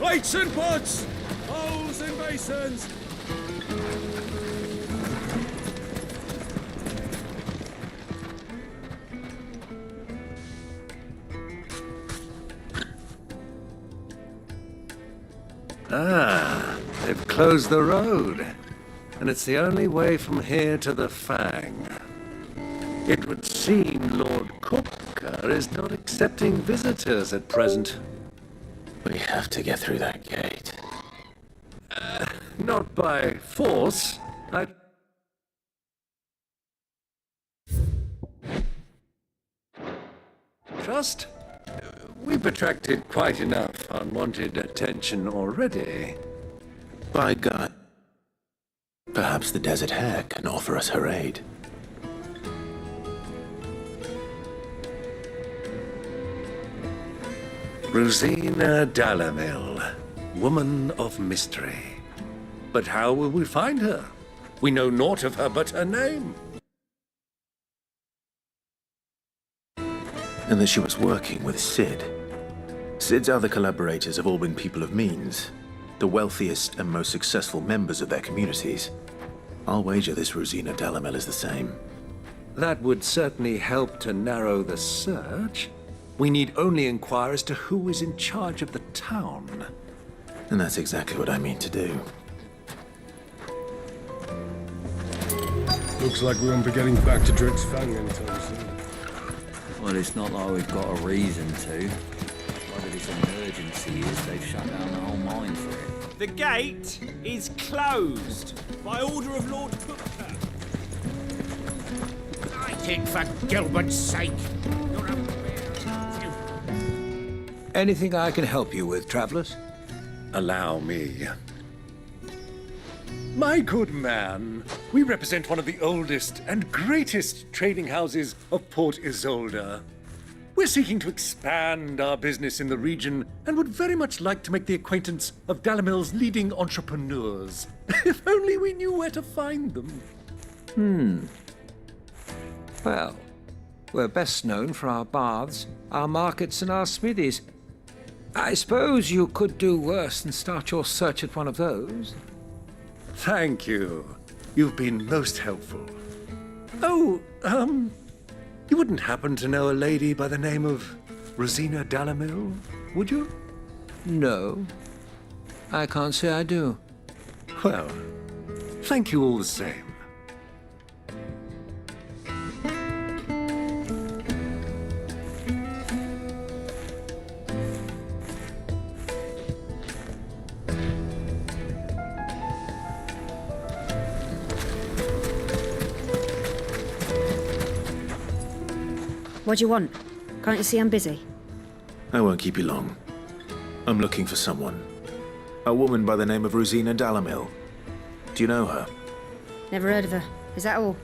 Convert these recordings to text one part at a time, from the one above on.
Plates and pots! Bowls and basins! Ah, they've closed the road. And it's the only way from here to the Fang. It would seem Lord Kupka is not accepting visitors at present. We have to get through that gate. Not by force. Trust? We've attracted quite enough unwanted attention already. By God. Perhaps the Desert Hare can offer us her aid. Rosina Dalamil, woman of mystery. But how will we find her? We know naught of her but her name. And that she was working with Cid. Cid's other collaborators have all been people of means, the wealthiest and most successful members of their communities. I'll wager this Rosina Dalamil is the same. That would certainly help to narrow the search. We need only inquire as to who is in charge of the town. And that's exactly what I mean to do. Looks like we won't be getting back to Drit's Fang anytime soon. Well, it's not like we've got a reason to. Whether this emergency is, they've shut down the whole mine for it. The gate is closed by order of Lord Kupka. I think for Gilbert's sake. Anything I can help you with, travelers? Allow me. My good man, we represent one of the oldest and greatest trading houses of Port Isolde. We're seeking to expand our business in the region and would very much like to make the acquaintance of Dalamil's leading entrepreneurs. If only we knew where to find them. Well, we're best known for our baths, our markets, and our smithies. I suppose you could do worse than start your search at one of those. Thank you. You've been most helpful. Oh, you wouldn't happen to know a lady by the name of Rosina Dalamil, would you? No, I can't say I do. Well, thank you all the same. What do you want? Can't you see I'm busy? I won't keep you long. I'm looking for someone. A woman by the name of Rosina Dalamil. Do you know her? Never heard of her. Is that all?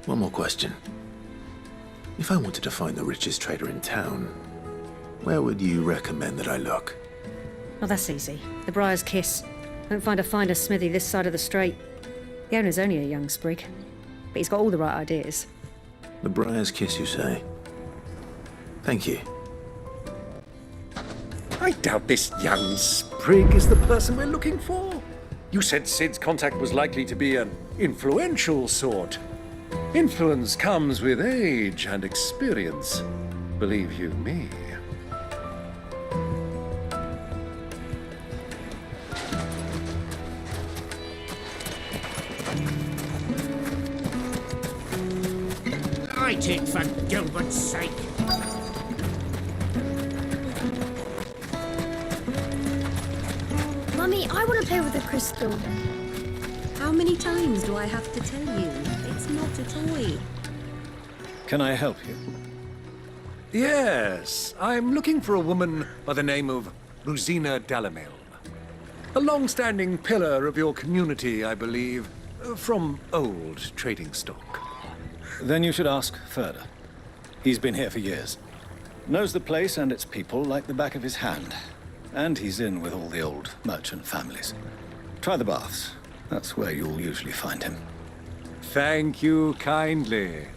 One more question. If I wanted to find the richest trader in town, where would you recommend that I look? Oh, that's easy. The Briar's Kiss. Won't find a finer smithy this side of the strait. The owner's only a young sprig, but he's got all the right ideas. The Briar's Kiss, you say? Thank you. I doubt this young sprig is the person we're looking for. You said Cid's contact was likely to be an influential sort. Influence comes with age and experience, believe you me. I think for Gilbert's sake. Mummy, I want to play with the crystal. How many times do I have to tell you? It's not a toy. Can I help you? Yes, I'm looking for a woman by the name of Rosina Dalamil. A long-standing pillar of your community, I believe, from old trading stock. Then you should ask Ferda. He's been here for years. Knows the place and its people like the back of his hand. And he's in with all the old merchant families. Try the baths. That's where you'll usually find him. Thank you kindly.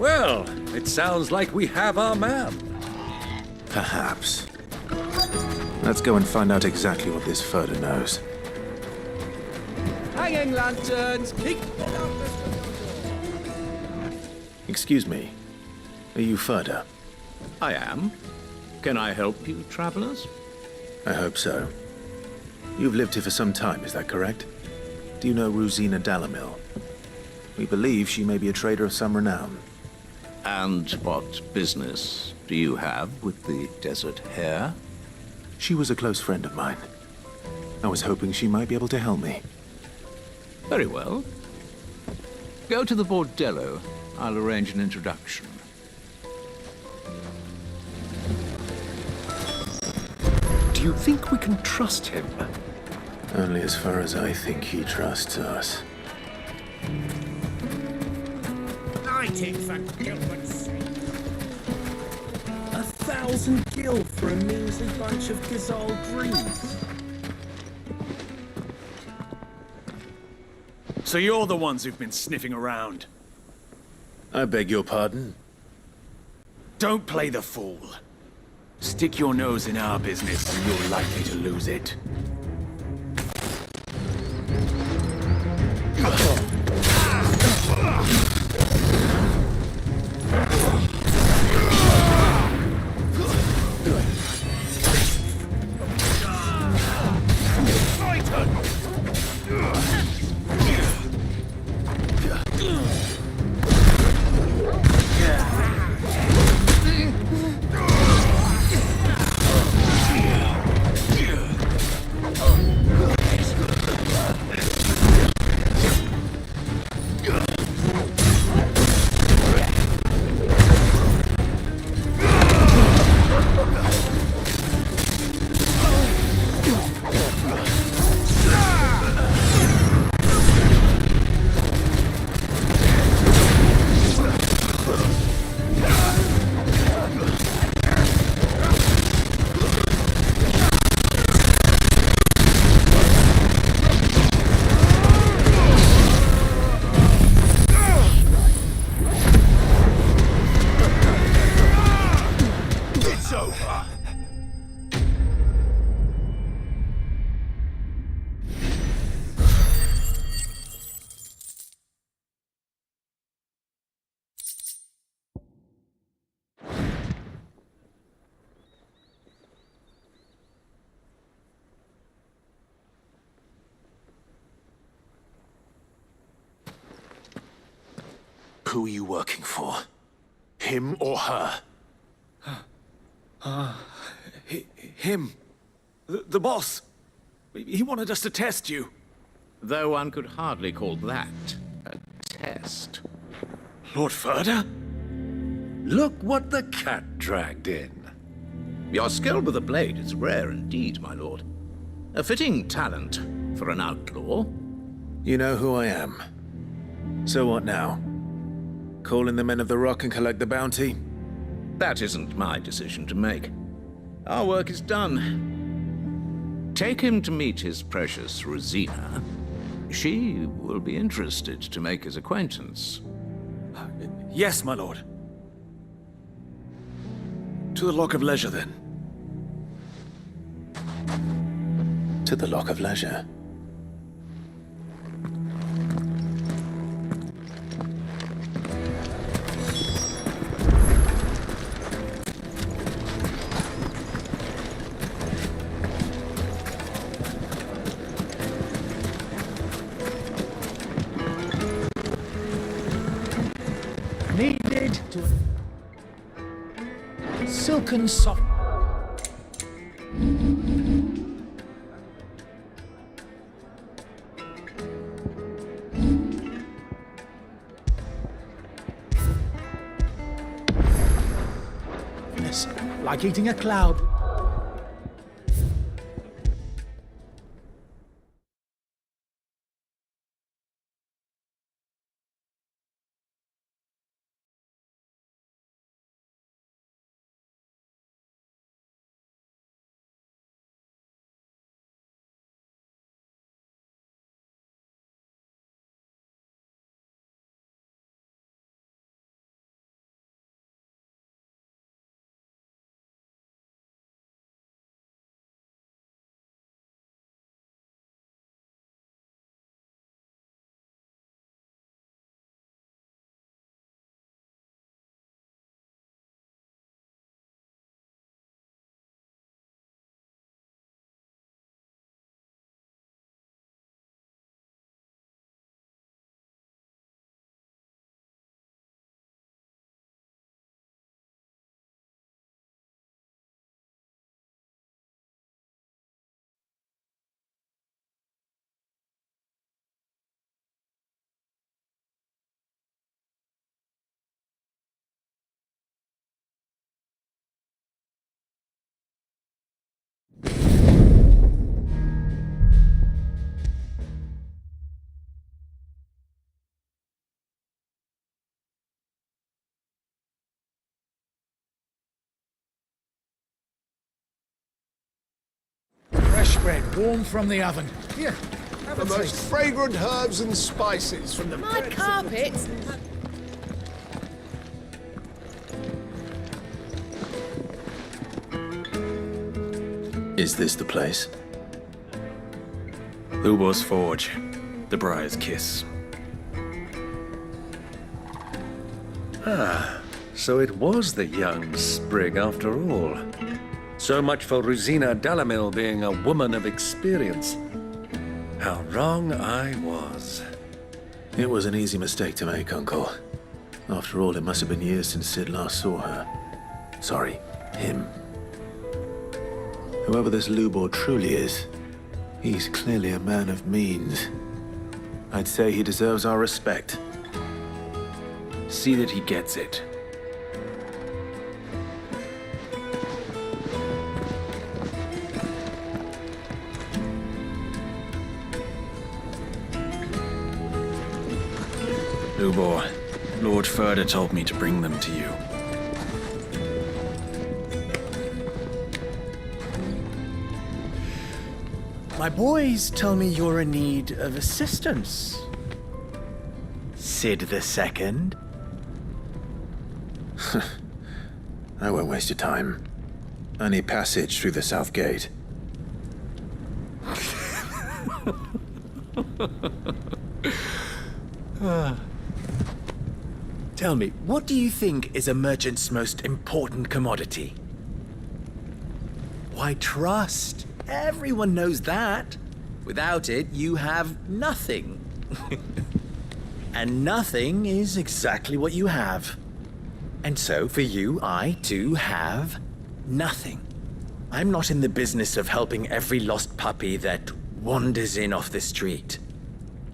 Well, it sounds like we have our man. Perhaps. Let's go and find out exactly what this Furder knows. Hanging lanterns! Keep Excuse me. Are you Furder? I am. Can I help you, travelers? I hope so. You've lived here for some time, is that correct? Do you know Rosina Dalamil? We believe she may be a trader of some renown. And what business do you have with the Desert Hare? She was a close friend of mine. I was hoping she might be able to help me. Very well. Go to the Bordello. I'll arrange an introduction. Do you think we can trust him? Only as far as I think he trusts us. Light it for Gilbert's sake. 1,000 gil for a measly bunch of Gazal dreams. So you're the ones who've been sniffing around. I beg your pardon? Don't play the fool. Stick your nose in our business and you're likely to lose it. Who are you working for? Him or her? Him. The boss. He wanted us to test you. Though one could hardly call that a test. Lord Furder? Look what the cat dragged in. Your skill with the blade is rare indeed, my lord. A fitting talent for an outlaw. You know who I am. So what now? Call in the Men of the Rock and collect the bounty? That isn't my decision to make. Our work is done. Take him to meet his precious Rosina. She will be interested to make his acquaintance. Yes, my lord. To the Lock of Leisure, then. To the Lock of Leisure. Needed to silken soft. Like eating a cloud. bread warm from the oven. Here, have The a most taste. fragrant herbs and spices from the My carpets. Is this the place? Lubor's Forge. The Briar's Kiss. So it was the young sprig after all. So much for Rosina Dalamil being a woman of experience. How wrong I was. It was an easy mistake to make, Uncle. After all, it must have been years since Sid last saw her. Sorry, him. Whoever this Lubor truly is, he's clearly a man of means. I'd say he deserves our respect. See that he gets it. Lubor, Lord Furder told me to bring them to you. My boys tell me you're in need of assistance. Sid the Second? I won't waste your time. I need passage through the south gate. Tell me, what do you think is a merchant's most important commodity? Why, trust. Everyone knows that. Without it, you have nothing. And nothing is exactly what you have. And so, for you, I, too, have nothing. I'm not in the business of helping every lost puppy that wanders in off the street.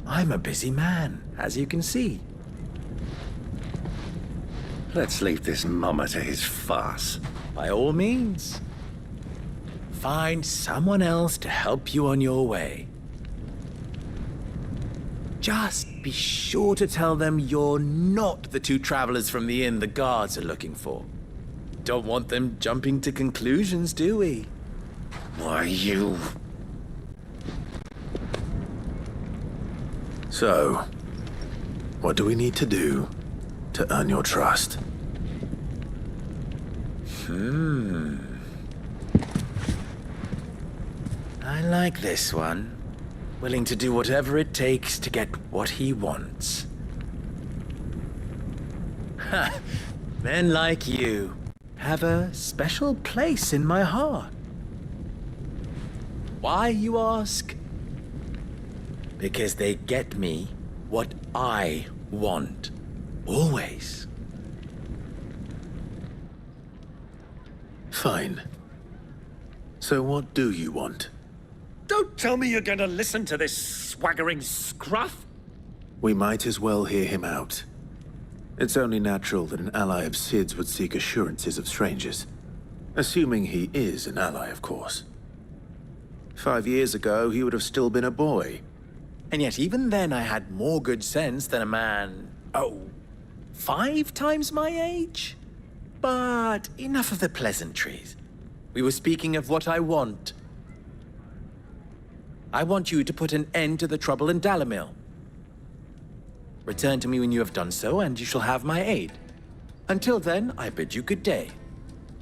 I'm a busy man, as you can see. Let's leave this mummer to his farce. By all means. Find someone else to help you on your way. Just be sure to tell them you're not the two travelers from the inn the guards are looking for. Don't want them jumping to conclusions, do we? Why, you... So, what do we need to do to earn your trust? I like this one. Willing to do whatever it takes to get what he wants. Ha! Men like you have a special place in my heart. Why, you ask? Because they get me what I want. Always. Fine. So what do you want? Don't tell me you're going to listen to this swaggering scruff. We might as well hear him out. It's only natural that an ally of Sid's would seek assurances of strangers. Assuming he is an ally, of course. 5 years ago, he would have still been a boy. And yet even then I had more good sense than a man, 5 times my age? But enough of the pleasantries. We were speaking of what I want. I want you to put an end to the trouble in Dalamil. Return to me when you have done so, and you shall have my aid. Until then, I bid you good day.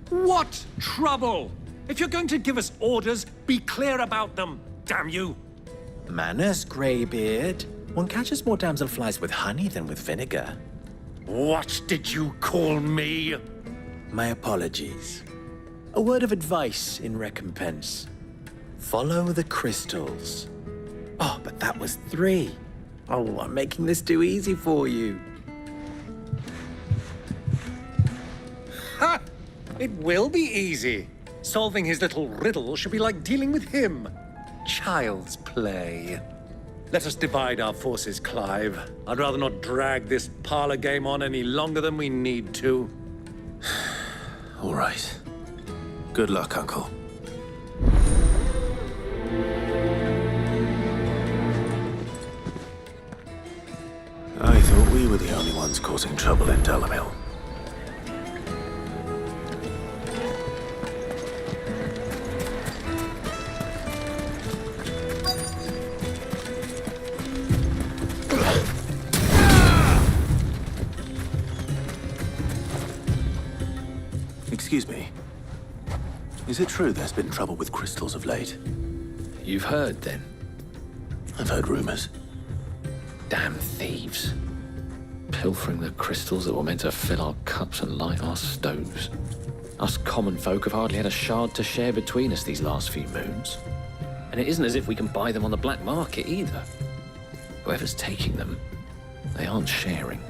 What trouble? If you're going to give us orders, be clear about them, damn you! Manners, Greybeard. One catches more damselflies with honey than with vinegar. What did you call me? My apologies. A word of advice in recompense. Follow the crystals. Oh, but that was 3. Oh, I'm making this too easy for you. Ha! It will be easy. Solving his little riddle should be like dealing with him. Child's play. Let us divide our forces, Clive. I'd rather not drag this parlor game on any longer than we need to. All right. Good luck, Uncle. I thought we were the only ones causing trouble in Dalamil. Excuse me. Is it true there's been trouble with crystals of late? You've heard, then? I've heard rumors. Damn thieves. Pilfering the crystals that were meant to fill our cups and light our stoves. Us common folk have hardly had a shard to share between us these last few moons. And it isn't as if we can buy them on the black market either. Whoever's taking them, they aren't sharing.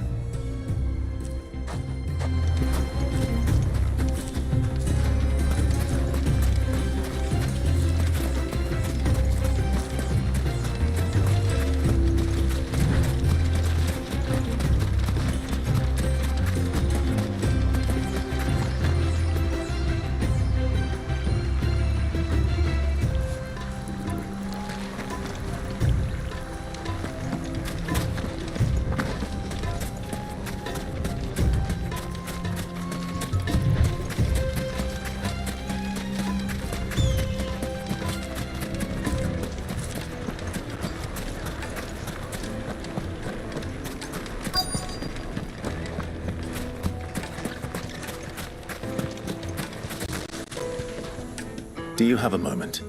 Do you have a moment?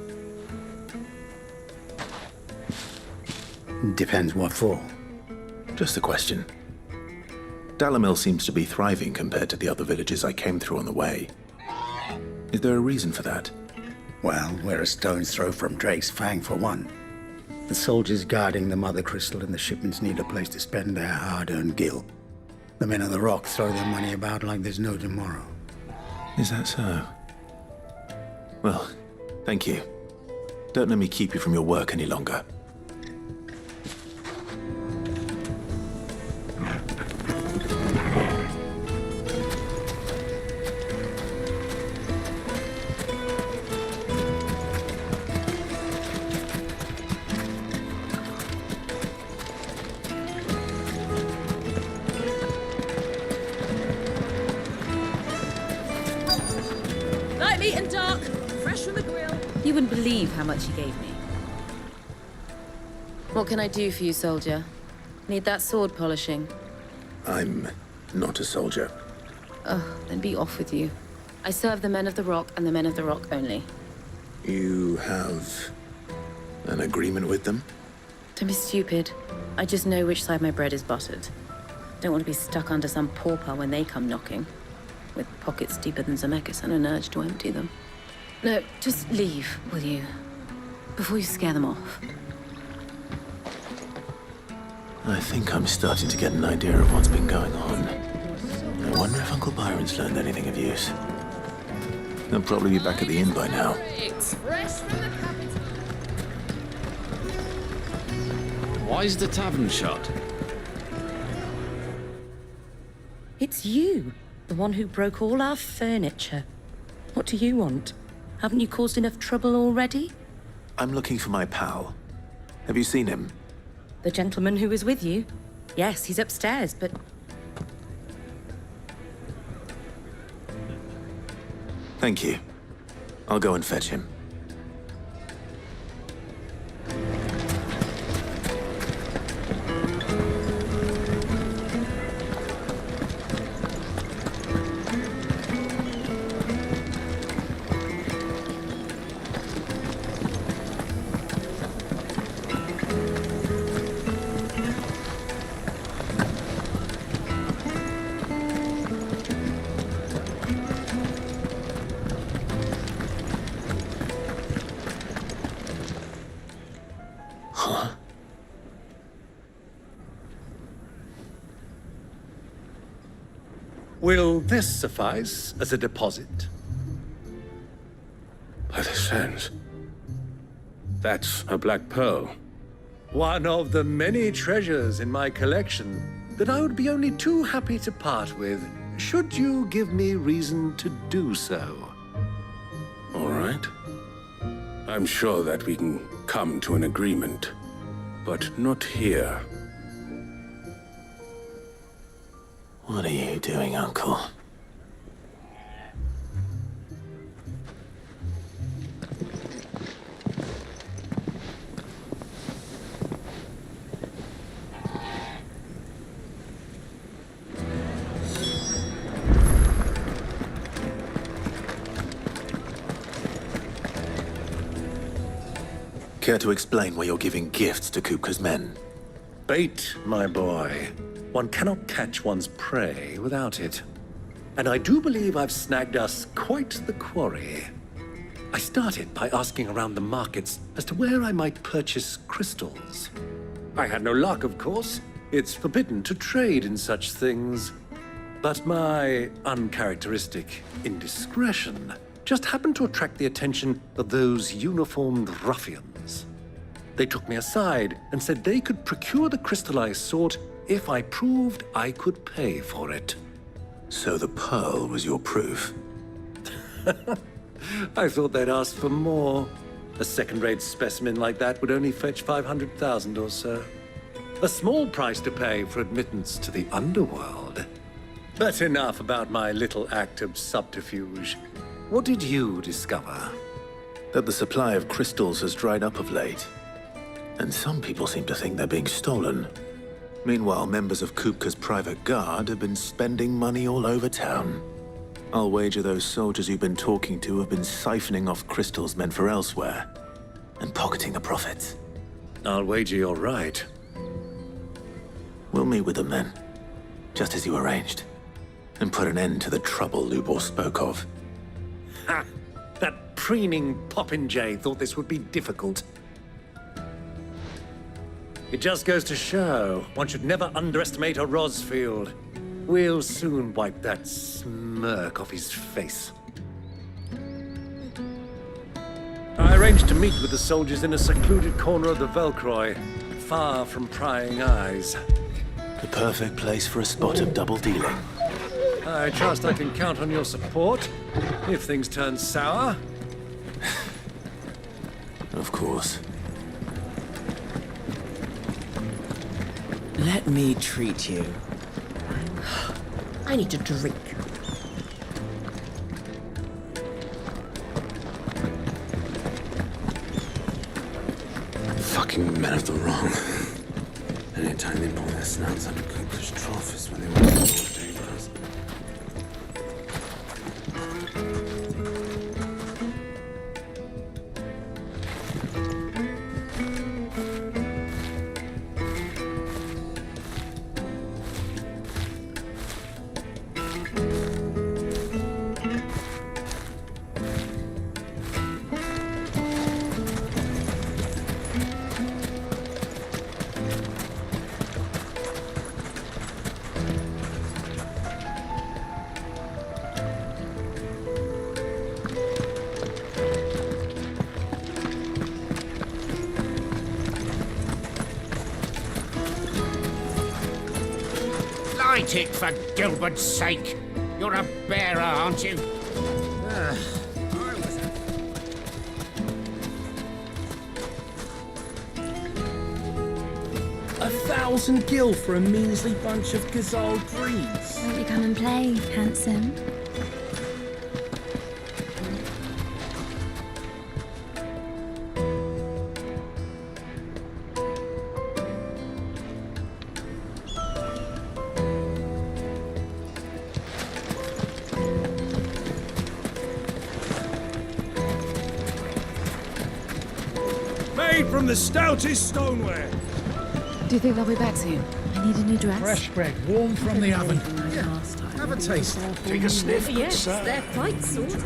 Depends what for. Just a question. Dalamil seems to be thriving compared to the other villages I came through on the way. Is there a reason for that? Well, we're a stone's throw from Drake's Fang, for one. The soldiers guarding the Mother Crystal and the shipments need a place to spend their hard-earned gil. The men of the Rock throw their money about like there's no tomorrow. Is that so? Well, thank you. Don't let me keep you from your work any longer. Light, meat and dark. Fresh from the grill. You wouldn't believe how much he gave me. What can I do for you, soldier? Need that sword polishing? I'm not a soldier. Oh, then be off with you. I serve the men of the Rock and the men of the Rock only. You have an agreement with them? Don't be stupid. I just know which side my bread is buttered. Don't want to be stuck under some pauper when they come knocking. With pockets deeper than Zemeckis and an urge to empty them. No, just leave, will you? Before you scare them off. I think I'm starting to get an idea of what's been going on. I wonder if Uncle Byron's learned anything of use. They'll probably be back at the inn by now. Why's the tavern shut? It's you, the one who broke all our furniture. What do you want? Haven't you caused enough trouble already? I'm looking for my pal. Have you seen him? The gentleman who was with you? Yes, he's upstairs, but... Thank you. I'll go and fetch him. Will this suffice as a deposit? By the sands. That's a black pearl. One of the many treasures in my collection that I would be only too happy to part with, should you give me reason to do so. All right. I'm sure that we can come to an agreement, but not here. What are you doing, Uncle? Care to explain why you're giving gifts to Kupka's men? Bait, my boy. One cannot catch one's prey without it. And I do believe I've snagged us quite the quarry. I started by asking around the markets as to where I might purchase crystals. I had no luck, of course. It's forbidden to trade in such things. But my uncharacteristic indiscretion just happened to attract the attention of those uniformed ruffians. They took me aside and said they could procure the crystal I sought if I proved I could pay for it. So the pearl was your proof? I thought they'd ask for more. A second-rate specimen like that would only fetch 500,000 or so. A small price to pay for admittance to the underworld. But enough about my little act of subterfuge. What did you discover? That the supply of crystals has dried up of late. And some people seem to think they're being stolen. Meanwhile, members of Kupka's private guard have been spending money all over town. I'll wager those soldiers you've been talking to have been siphoning off crystals meant for elsewhere, and pocketing the profits. I'll wager you're right. We'll meet with them then, just as you arranged, and put an end to the trouble Lubor spoke of. Ha! That preening popinjay thought this would be difficult. It just goes to show one should never underestimate a Rosfield. We'll soon wipe that smirk off his face. I arranged to meet with the soldiers in a secluded corner of the Velcroy, far from prying eyes. The perfect place for a spot of double dealing. I trust I can count on your support if things turn sour. Of course. Let me treat you. I need a drink. Fucking men of the wrong. Anytime they pull their snouts out of Kupka's trough is when they want to go dangerous. Light it, for Gilbert's sake. You're a bearer, aren't you? A 1,000 gil for a measly bunch of Gazal greens. Won't you come and play, handsome? Made from the stoutest stoneware. Do you think they'll be back soon? I need a new dress. Fresh bread, warm from the oven. Yeah, have a taste. Take a sniff, good Yes, sir. they're quite saucy.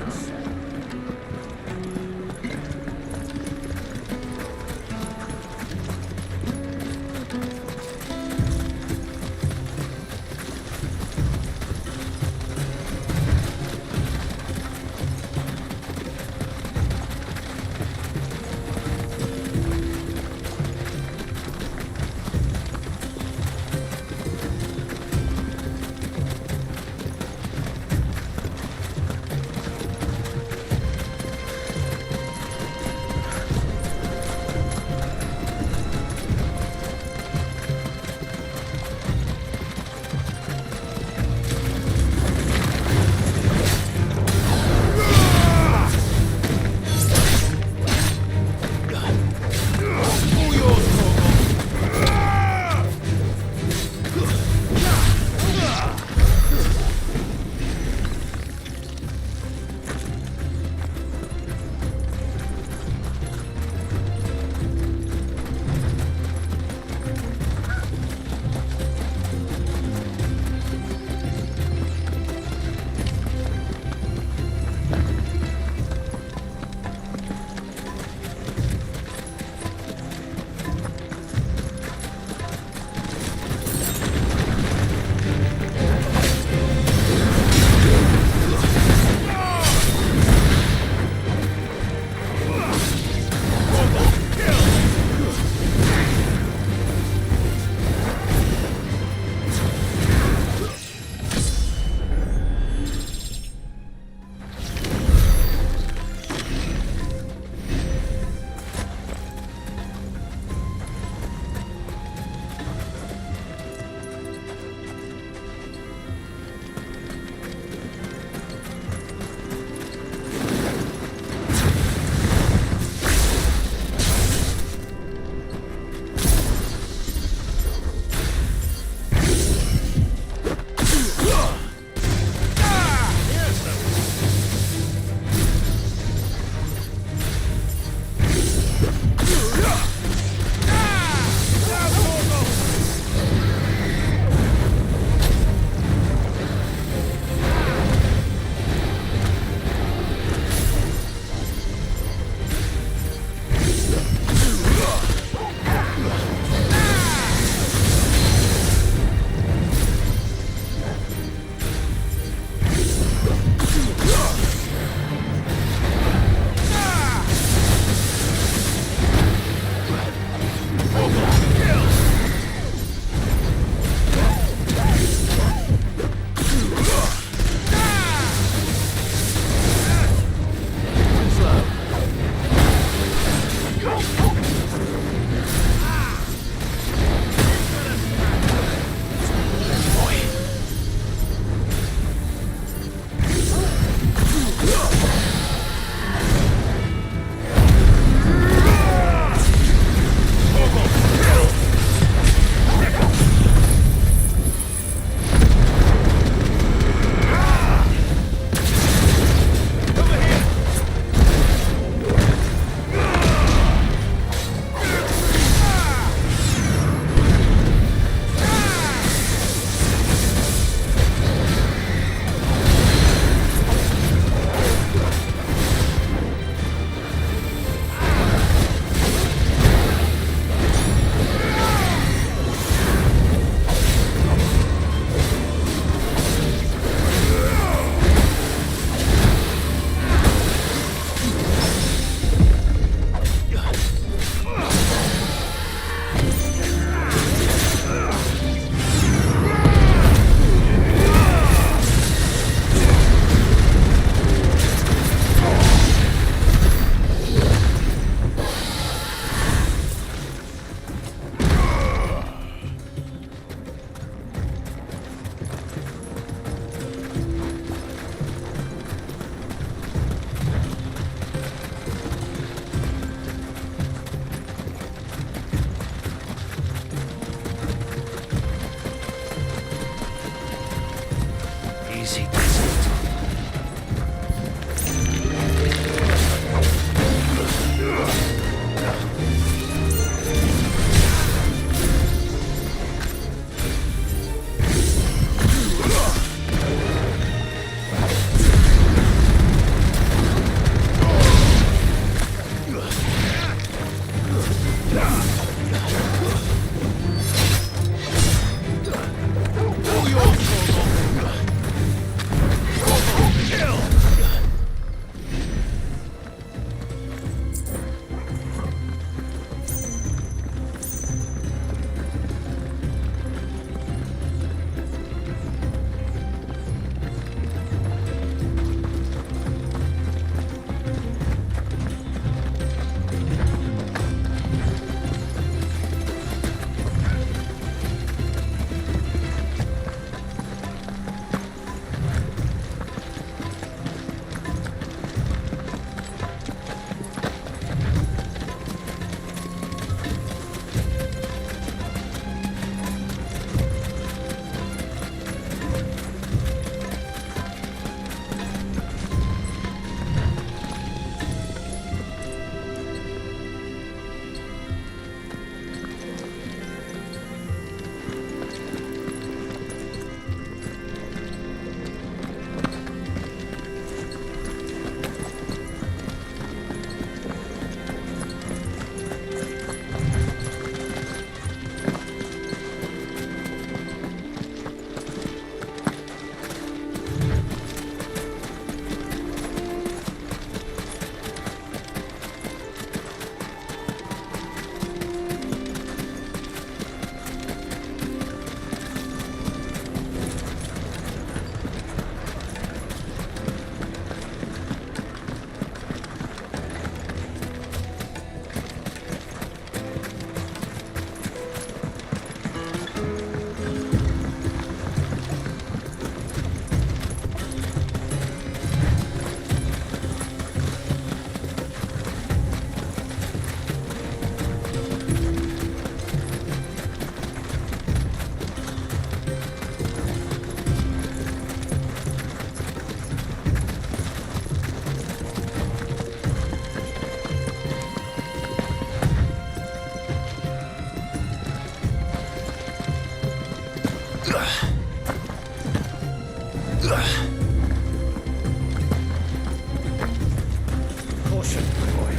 Caution, my boy.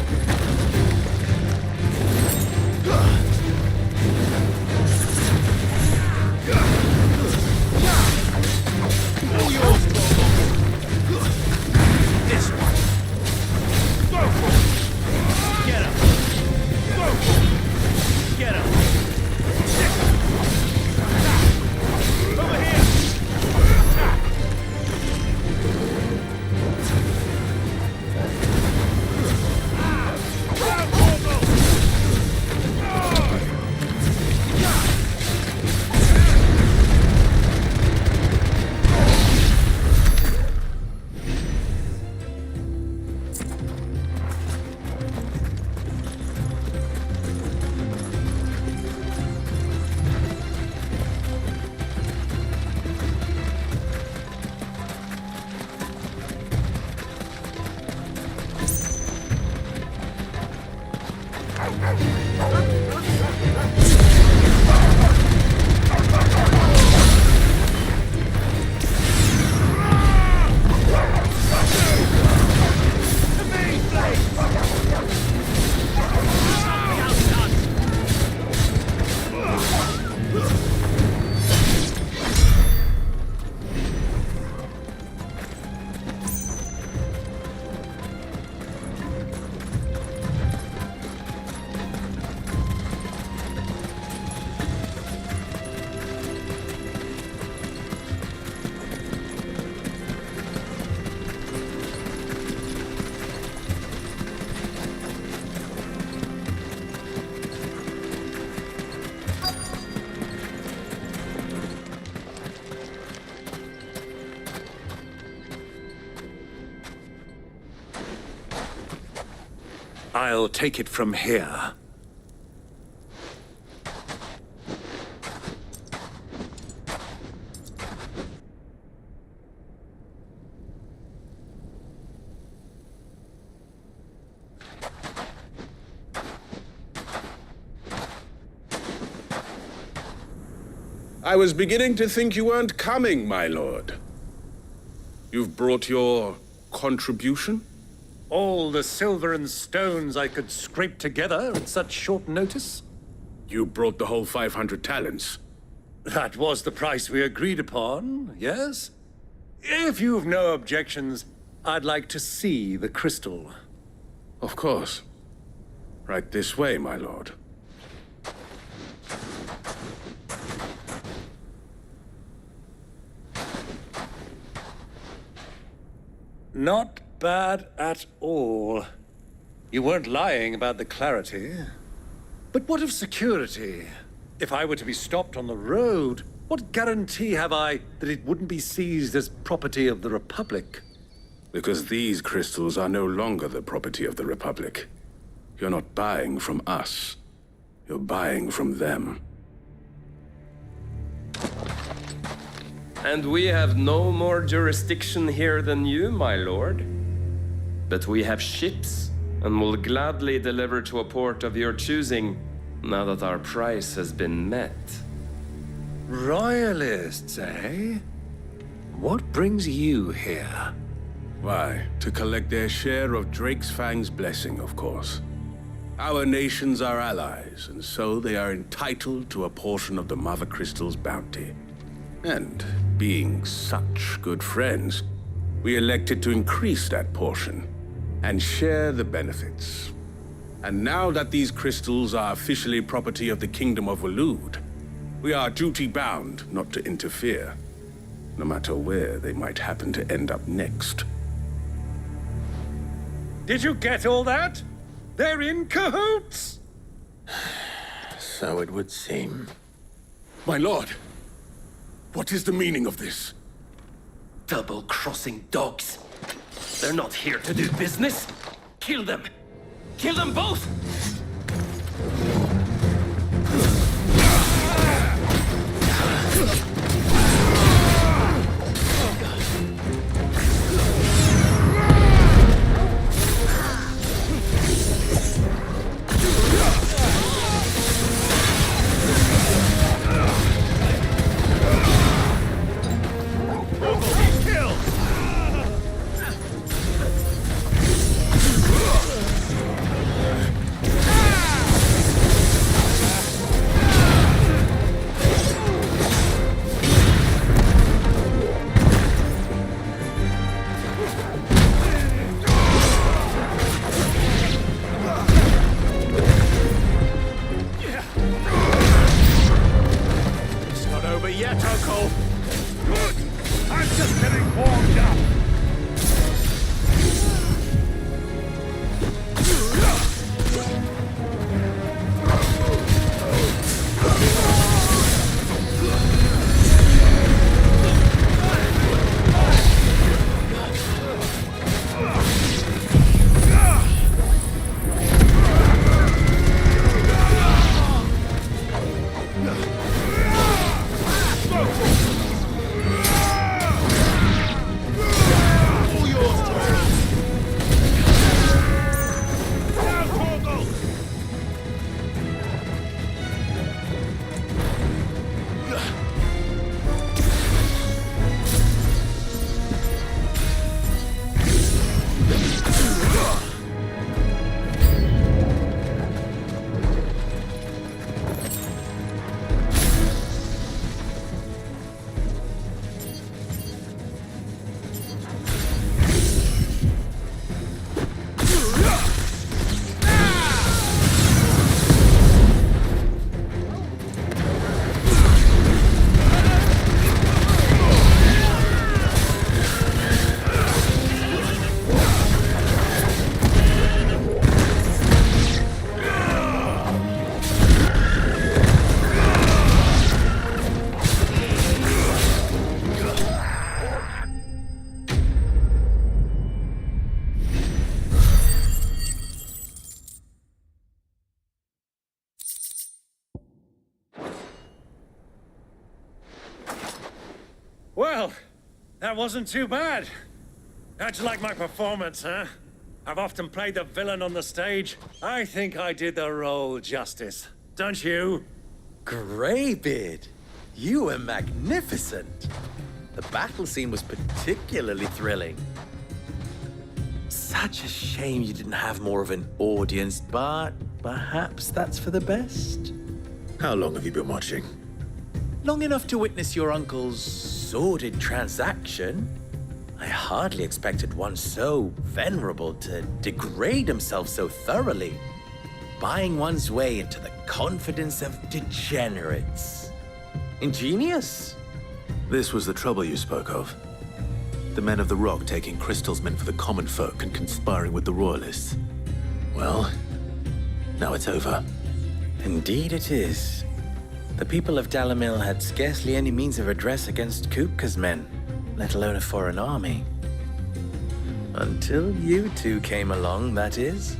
This one. Go for it. Get him. Go for it. Get him. Over here. I'll take it from here. I was beginning to think you weren't coming, my lord. You've brought your contribution? All the silver and stones I could scrape together at such short notice? You brought the whole 500 talents. That was the price we agreed upon, yes? If you've no objections, I'd like to see the crystal. Of course. Right this way, my lord. Not bad at all. You weren't lying about the clarity. But what of security? If I were to be stopped on the road, what guarantee have I that it wouldn't be seized as property of the Republic? Because these crystals are no longer the property of the Republic. You're not buying from us. You're buying from them. And we have no more jurisdiction here than you, my lord. But we have ships, and will gladly deliver to a port of your choosing, now that our price has been met. Royalists, eh? What brings you here? Why, to collect their share of Drake's Fang's blessing, of course. Our nations are allies, and so they are entitled to a portion of the Mother Crystal's bounty. And being such good friends, we elected to increase that portion and share the benefits. And now that these crystals are officially property of the Kingdom of Waloed, we are duty-bound not to interfere, no matter where they might happen to end up next. Did you get all that? They're in cahoots! So it would seem. My lord, what is the meaning of this? Double-crossing dogs. They're not here to do business. Kill them. Kill them both! yet, Uncle. Good! I'm just getting warmed up. Well, that wasn't too bad. How'd you like my performance, huh? I've often played the villain on the stage. I think I did the role justice. Don't you? Greybeard, you were magnificent. The battle scene was particularly thrilling. Such a shame you didn't have more of an audience, but perhaps that's for the best. How long have you been watching? Long enough to witness your uncle's sordid transaction. I hardly expected one so venerable to degrade himself so thoroughly, buying one's way into the confidence of degenerates. Ingenious. This was the trouble you spoke of. The men of the Rock taking Crystal's men for the common folk and conspiring with the Royalists. Well, now it's over. Indeed it is. The people of Dalimil had scarcely any means of redress against Kupka's men, let alone a foreign army. Until you two came along, that is.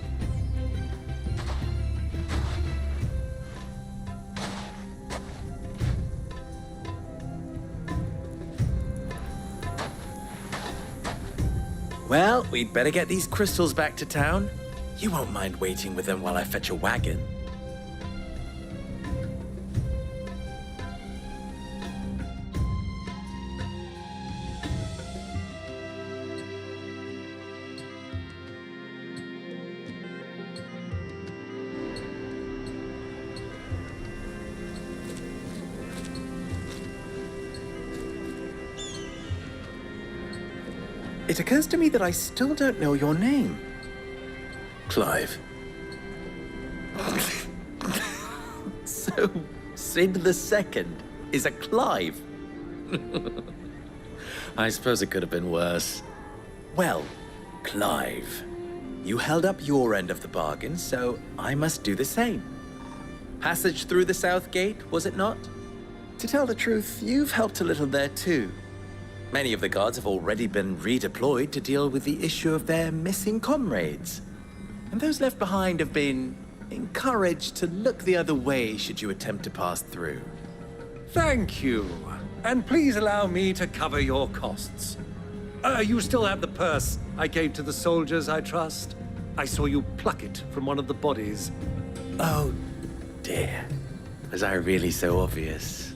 Well, we'd better get these crystals back to town. You won't mind waiting with them while I fetch a wagon. It occurs to me that I still don't know your name. Clive. So, Sid the Second is a Clive? I suppose it could have been worse. Well, Clive, you held up your end of the bargain, so I must do the same. Passage through the South Gate, was it not? To tell the truth, you've helped a little there too. Many of the guards have already been redeployed to deal with the issue of their missing comrades. And those left behind have been encouraged to look the other way should you attempt to pass through. Thank you. And please allow me to cover your costs. You still have the purse I gave to the soldiers, I trust? I saw you pluck it from one of the bodies. Oh, dear. Was I really so obvious?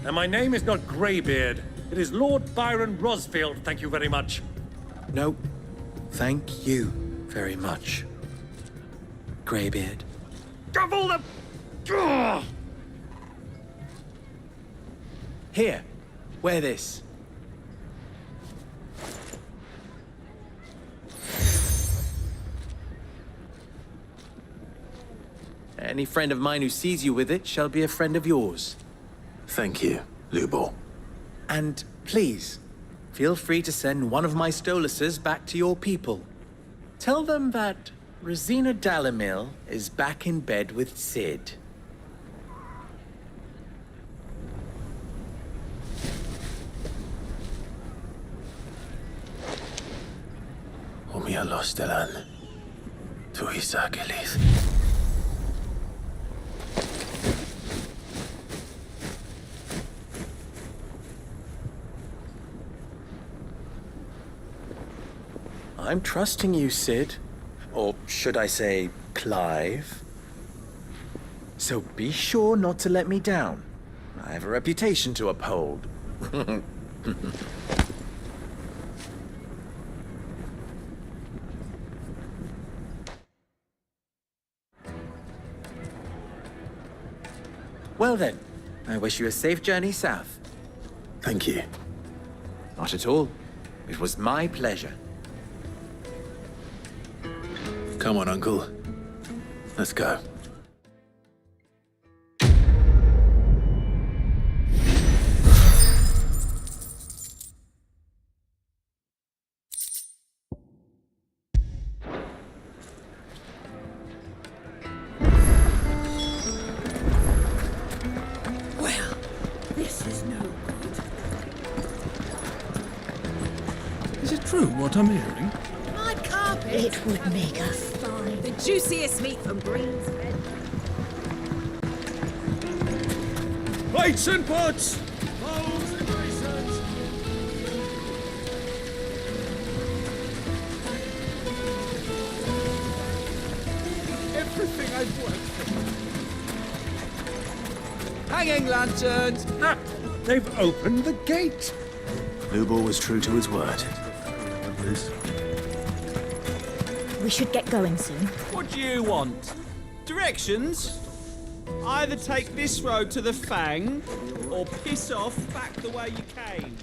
And my name is not Greybeard. It is Lord Byron Rosfield, thank you very much. No, thank you very much, Greybeard. Double the... Ugh! Here, wear this. Any friend of mine who sees you with it shall be a friend of yours. Thank you. Lubor. And please, feel free to send one of my Stoluses back to your people. Tell them that Rosina Dalamil is back in bed with Cid. Omia Lostelan. Tu Isaac Elith. I'm trusting you, Cid. Or should I say, Clive? So be sure not to let me down. I have a reputation to uphold. Well then, I wish you a safe journey south. Thank you. Not at all. It was my pleasure. Come on, Uncle. Let's go. This is no good. Is it true what I'm hearing? My carpet! It would make us fine. The juiciest meat from Green's Head. Plates and pots! Bowls and basins! Everything I've worked for. Hanging lanterns! Ah, they've opened the gate! Lubor was true to his word. We should get going soon. What do you want? Directions? Either take this road to the Fang, or piss off back the way you came.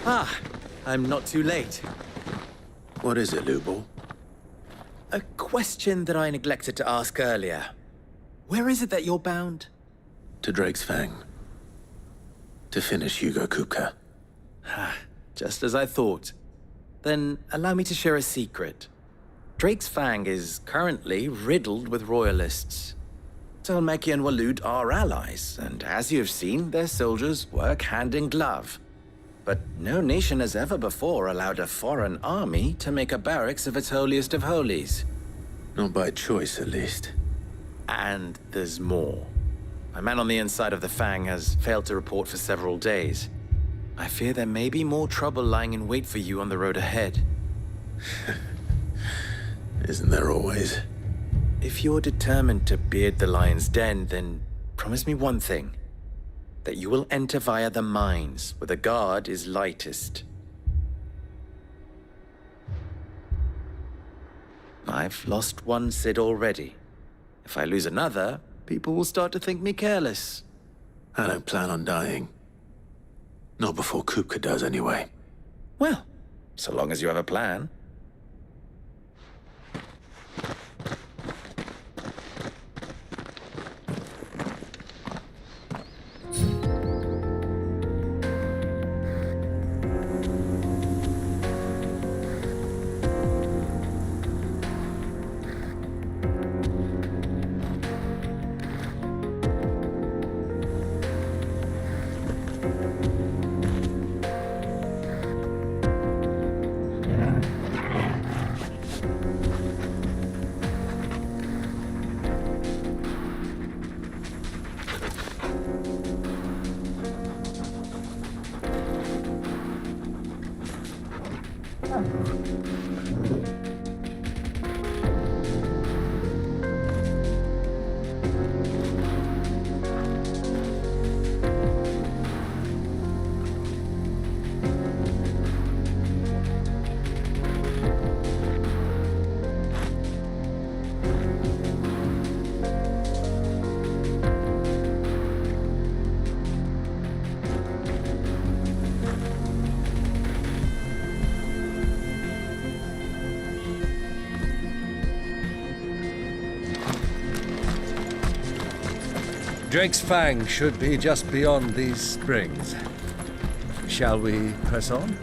Ah, I'm not too late. What is it, Lubor? A question that I neglected to ask earlier. Where is it that you're bound? To Drake's Fang. To finish Hugo Kupka. Just as I thought. Then allow me to share a secret. Drake's Fang is currently riddled with royalists. Talmeki and Waloed are allies, and as you have seen, their soldiers work hand in glove. But no nation has ever before allowed a foreign army to make a barracks of its holiest of holies. Not by choice, at least. And there's more. A man on the inside of the Fang has failed to report for several days. I fear there may be more trouble lying in wait for you on the road ahead. Isn't there always? If you're determined to beard the lion's den, then promise me one thing. That you will enter via the mines, where the guard is lightest. I've lost one Cid already. If I lose another, people will start to think me careless. I don't plan on dying. Not before Kupka does, anyway. Well, so long as you have a plan. Drake's Fang should be just beyond these springs. Shall we press on?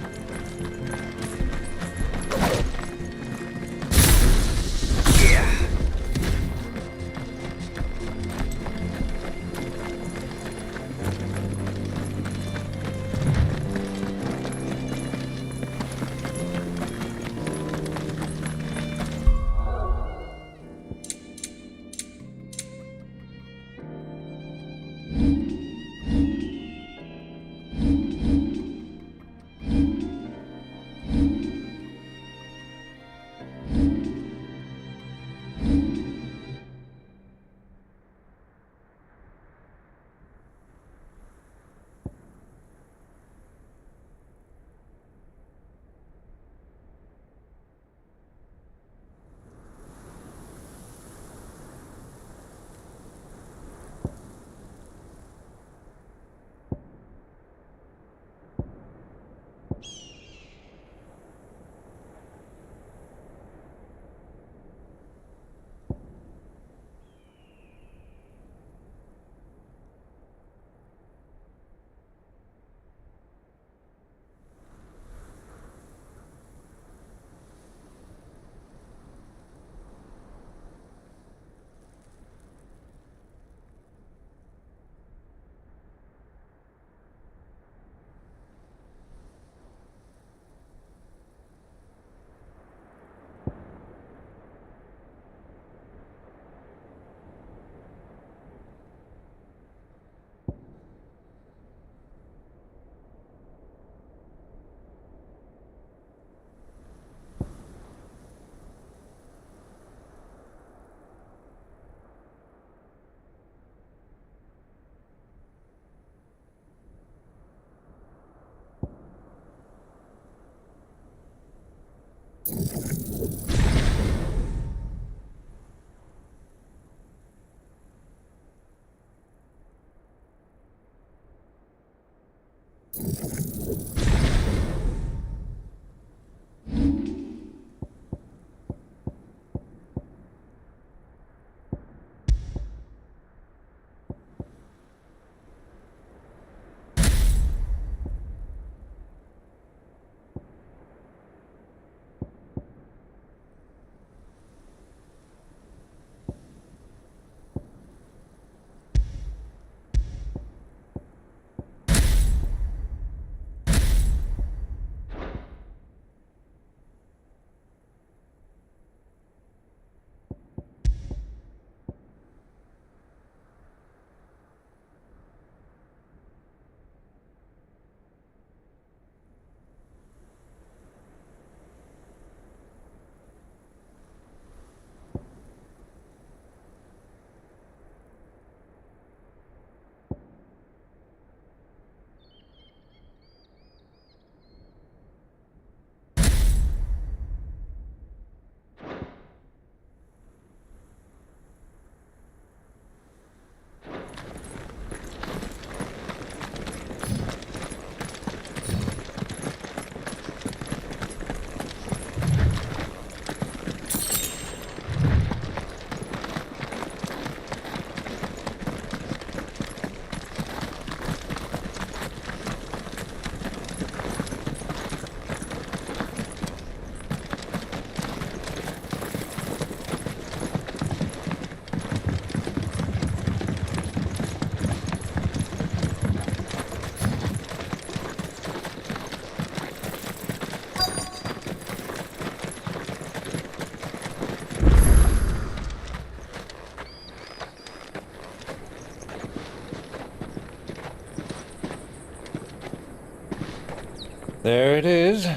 There it is.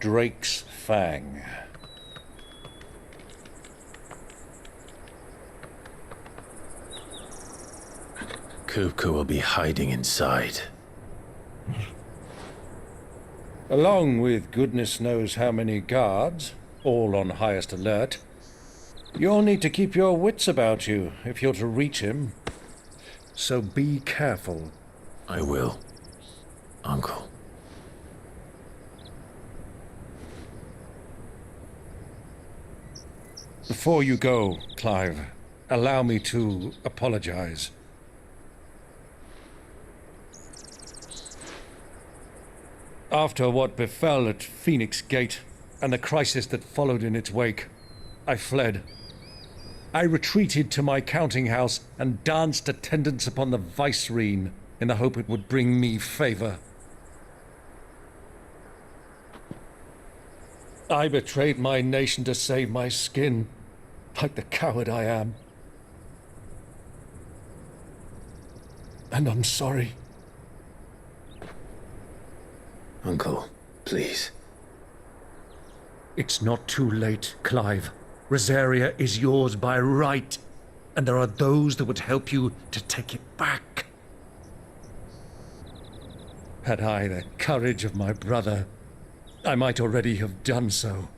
Drake's Fang. Kupka will be hiding inside. Along with goodness knows how many guards, all on highest alert. You'll need to keep your wits about you if you're to reach him. So be careful. I will, Uncle. Before you go, Clive, allow me to apologize. After what befell at Phoenix Gate, and the crisis that followed in its wake, I fled. I retreated to my counting house and danced attendance upon the vicereine in the hope it would bring me favor. I betrayed my nation to save my skin, like the coward I am. And I'm sorry. Uncle, please. It's not too late, Clive. Rosaria is yours by right, and there are those that would help you to take it back. Had I the courage of my brother, I might already have done so.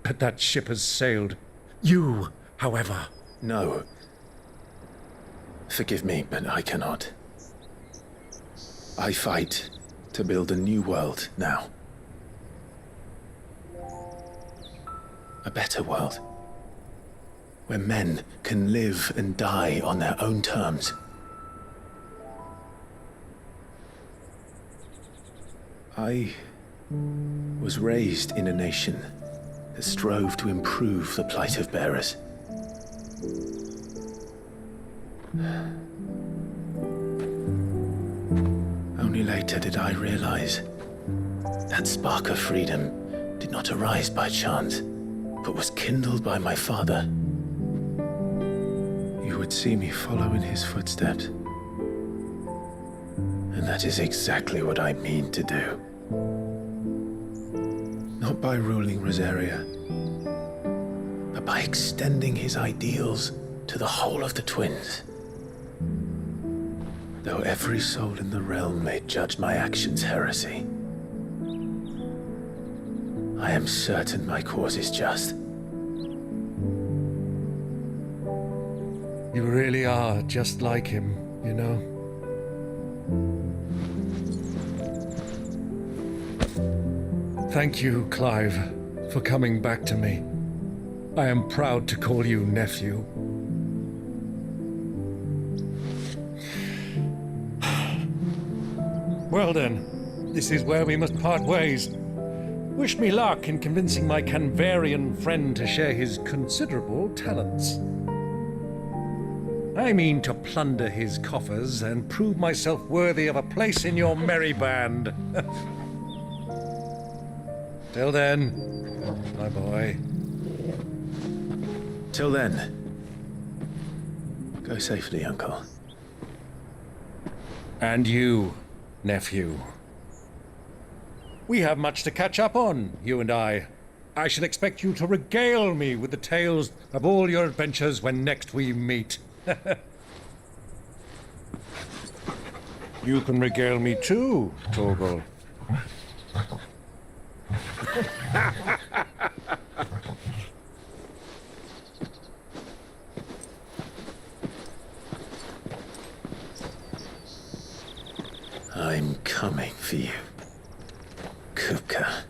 But that ship has sailed. You, however... No. Forgive me, but I cannot. I fight to build a new world now. A better world. Where men can live and die on their own terms. I was raised in a nation that strove to improve the plight of bearers. Only later did I realize that spark of freedom did not arise by chance, but was kindled by my father. You would see me follow in his footsteps. And that is exactly what I mean to do. Not by ruling Rosaria, but by extending his ideals to the whole of the twins. Though every soul in the realm may judge my actions heresy, I am certain my cause is just. You really are just like him, you know? Thank you, Clive, for coming back to me. I am proud to call you nephew. Well then, this is where we must part ways. Wish me luck in convincing my Canvarian friend to share his considerable talents. I mean to plunder his coffers and prove myself worthy of a place in your merry band. Till then, my boy. Till then, go safely, Uncle. And you, nephew. We have much to catch up on, you and I. I shall expect you to regale me with the tales of all your adventures when next we meet. You can regale me too, Torgal. I'm coming for you, Kupka.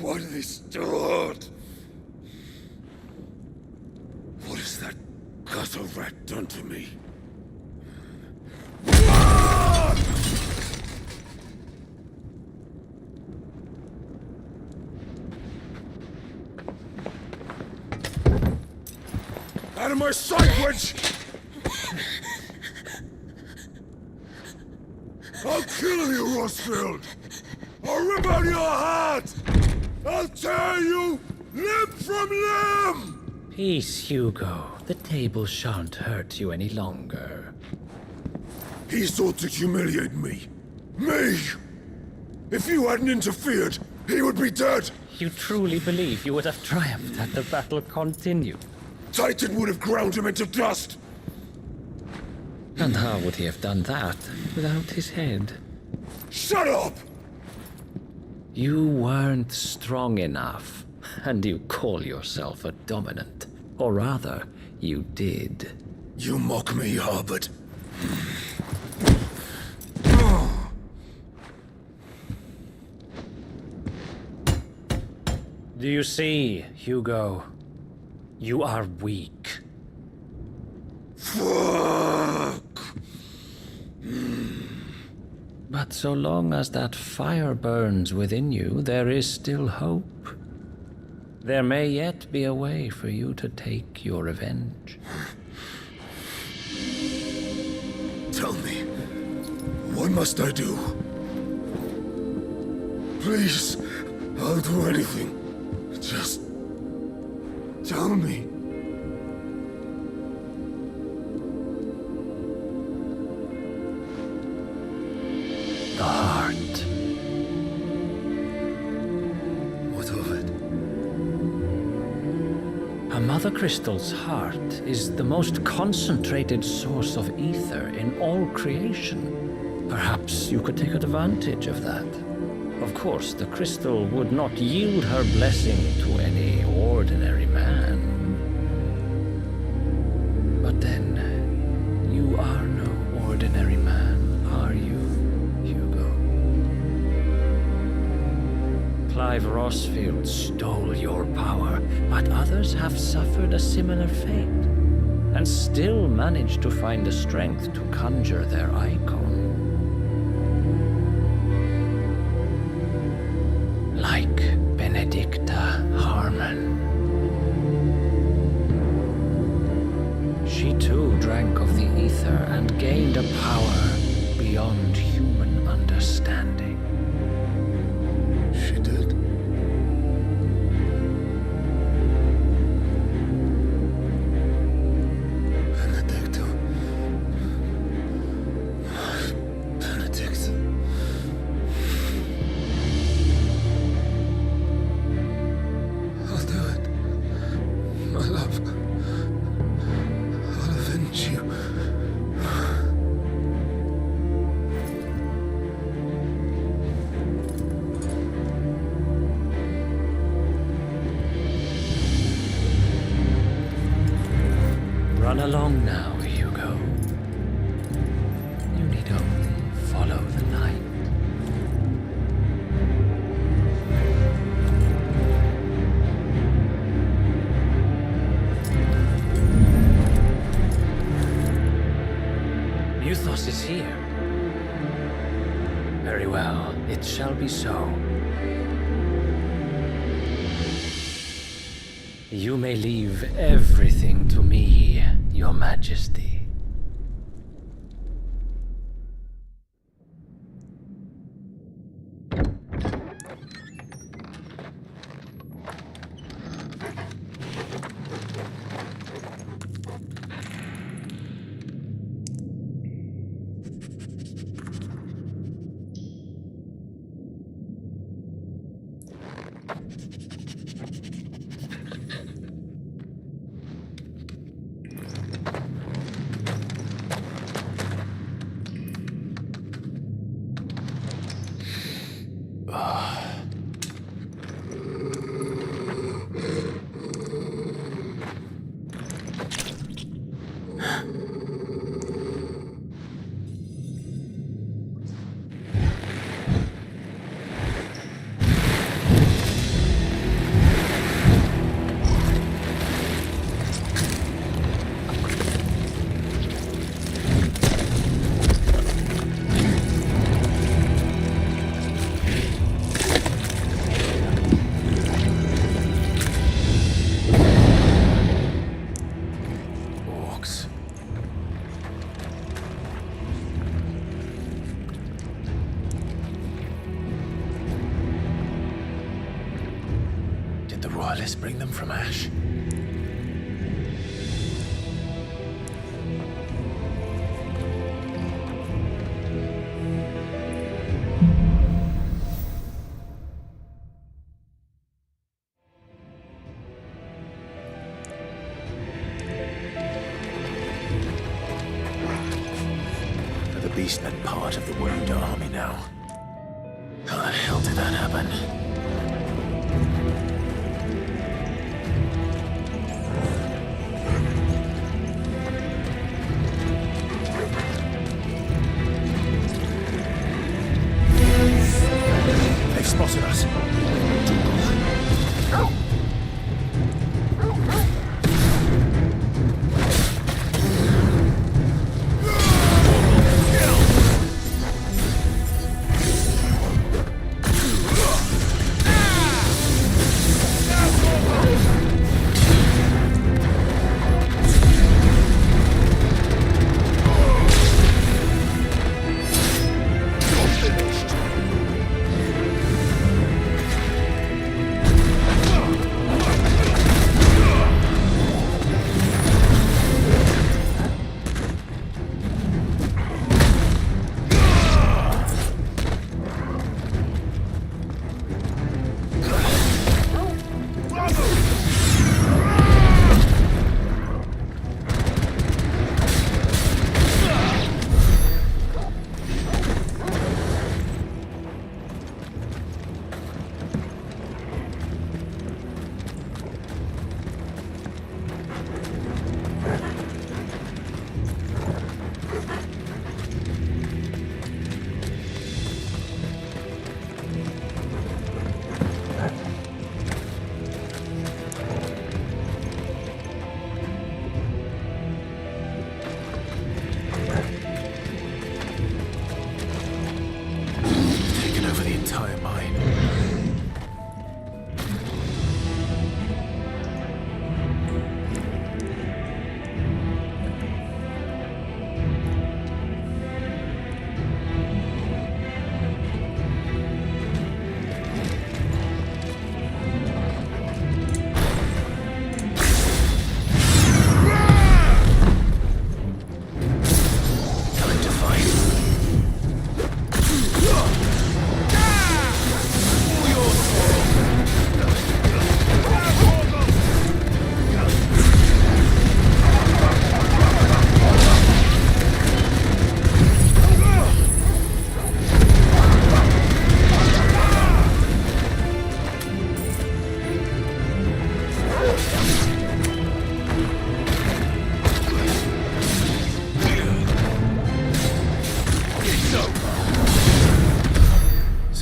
What have they stored? What has that gutter rat done to me? Out of my sight, witch! I'll kill you, Rosfield! I'll rip out your heart! I'll tear you limb from limb! Peace, Hugo. The table shan't hurt you any longer. He sought to humiliate me. Me! If you hadn't interfered, he would be dead! You truly believe you would have triumphed had the battle continued? Titan would have ground him into dust! And how would he have done that without his head? Shut up! You weren't strong enough, and you call yourself a dominant. Or rather, you did. You mock me, Harbert. Do you see, Hugo? You are weak. Fuck! But so long as that fire burns within you, there is still hope. There may yet be a way for you to take your revenge. Tell me, what must I do? Please, I'll do anything. Just tell me. The heart. What of it? A Mother Crystal's heart is the most concentrated source of ether in all creation. Perhaps you could take advantage of that. Of course, the crystal would not yield her blessing to any ordinary man. But then, you are no ordinary man, are you, Hugo? Clive Rossfield stole your power, but others have suffered a similar fate, and still managed to find the strength to conjure their icon. Like Benedicta Harmon. She too drank of the ether and gained a power beyond human understanding. She did. Benedicta. Benedicta. I'll do it. My love. I'll avenge you. Run along now, Hugo. You need only follow the light. Muthos is here. Very well, it shall be so. You may leave everything to me, Your Majesty. Royalists bring them from Ash? least met part of the Wound army now. How the hell did that happen? They've spotted us.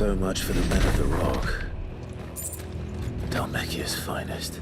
So much for the men of the Rock. Dhalmekia's finest.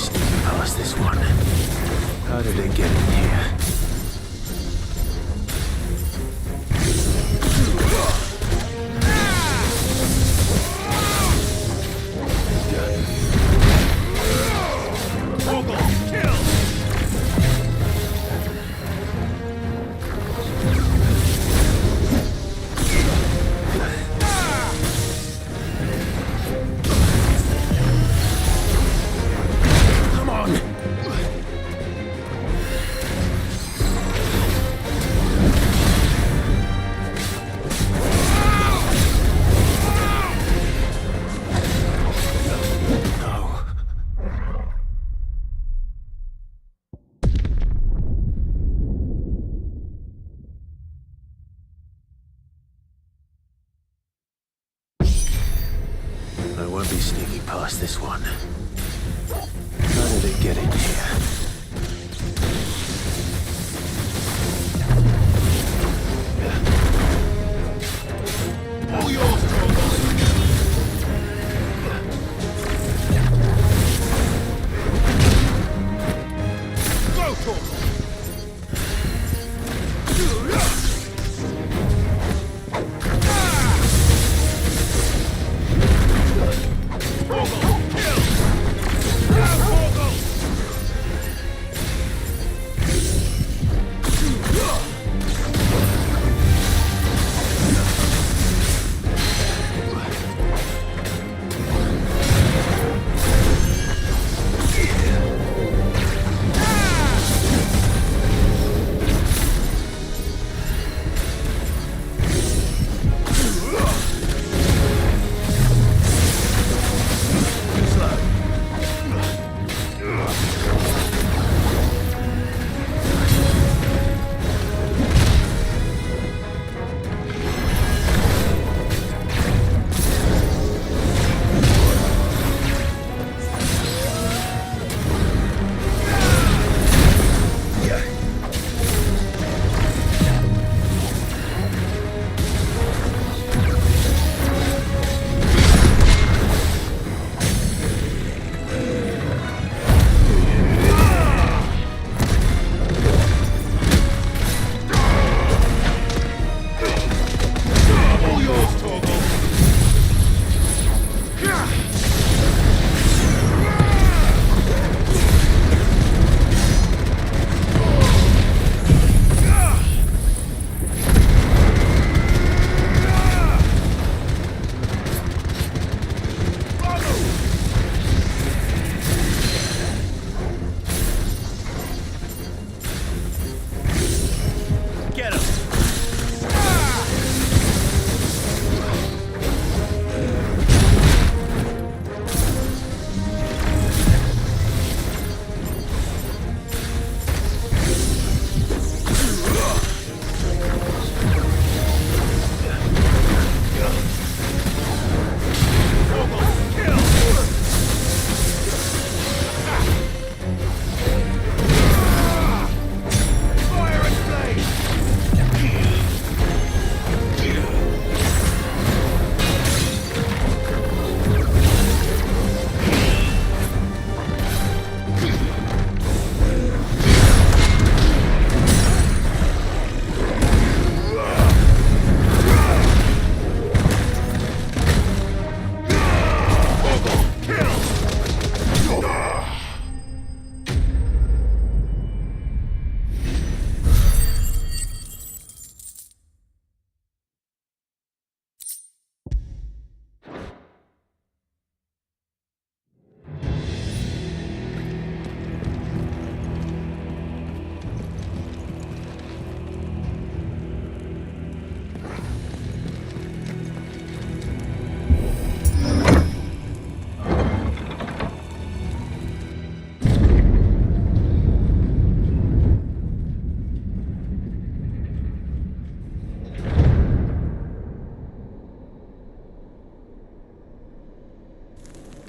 sneaking past this one. How did it get in here? I won't be sneaking past this one. How did it get in here? All yours, Go, Torgal!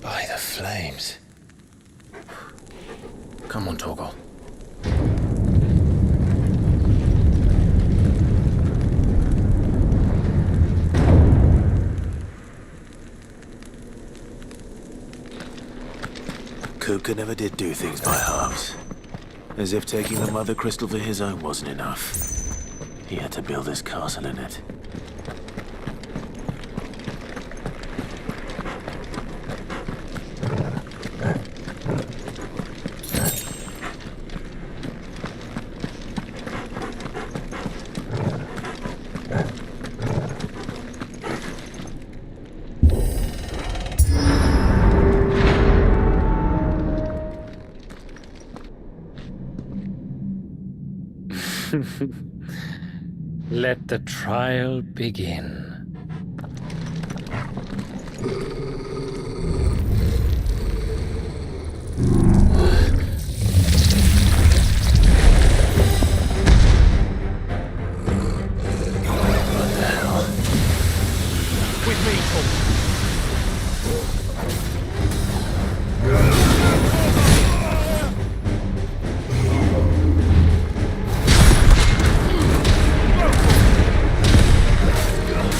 By the flames. Come on, Torgal. Kuka never did do things by halves. As if taking the Mother Crystal for his own wasn't enough. He had to build his castle in it. Let the trial begin. With me, Paul.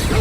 Go!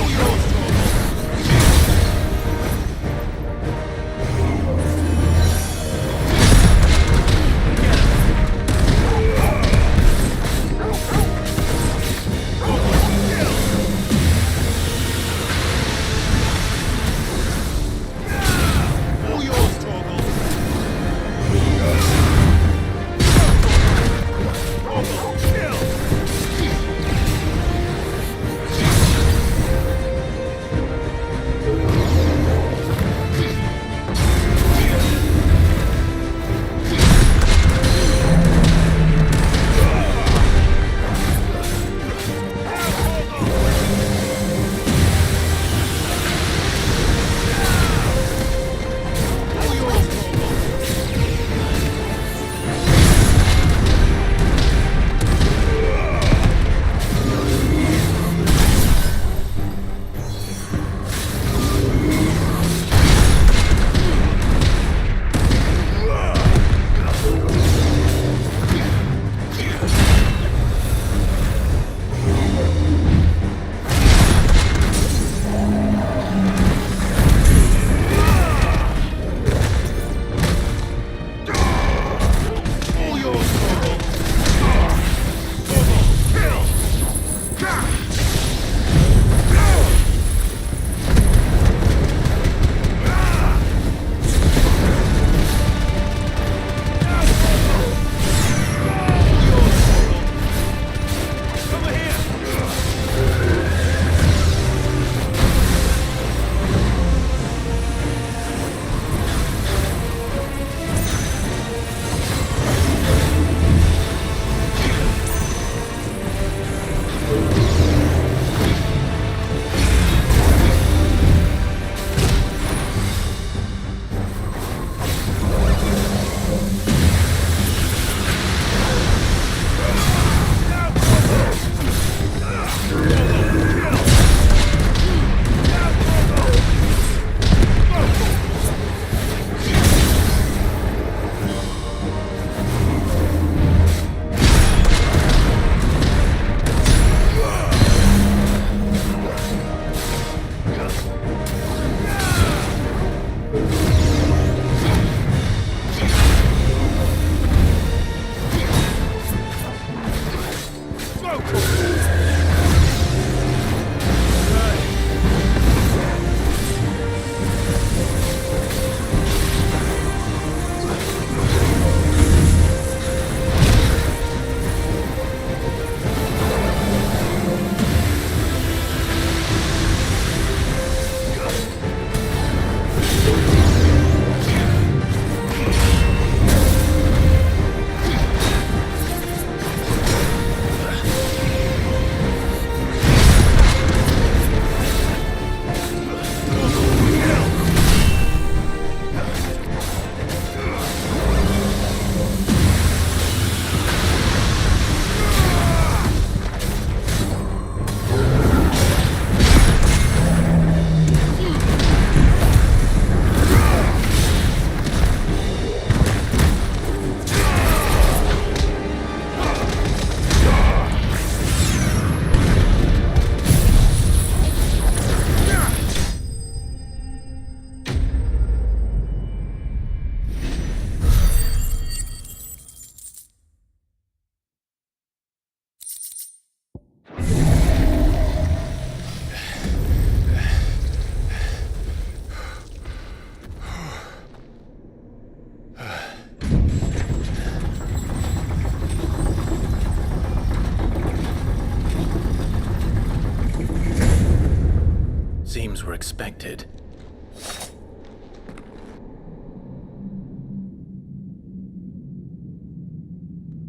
expected.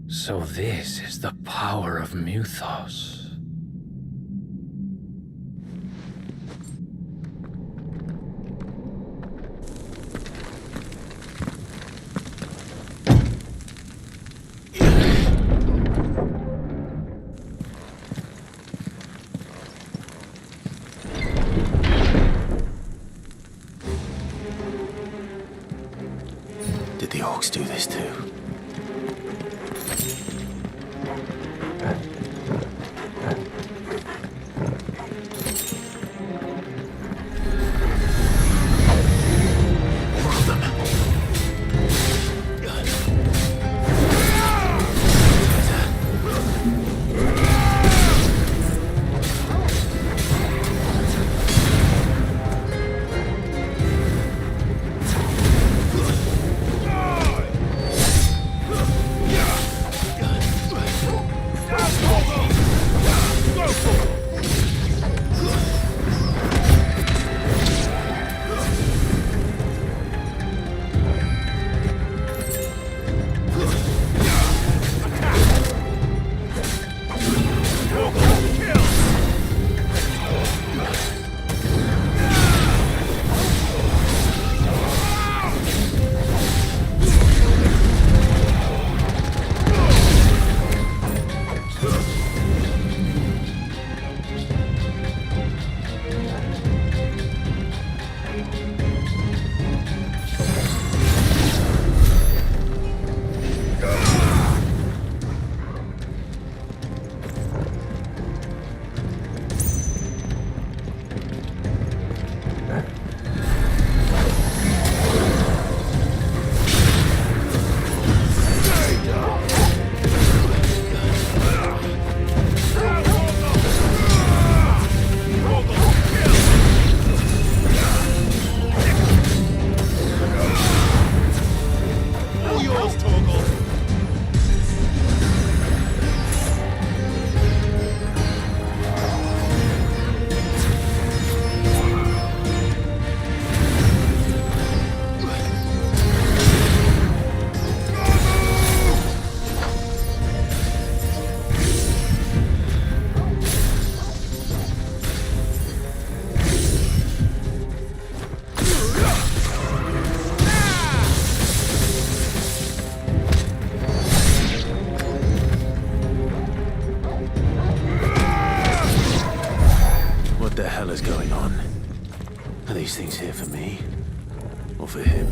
So this is the power of Muthos. Did the orcs do this too? What the hell is going on? Are these things here for me? Or for him?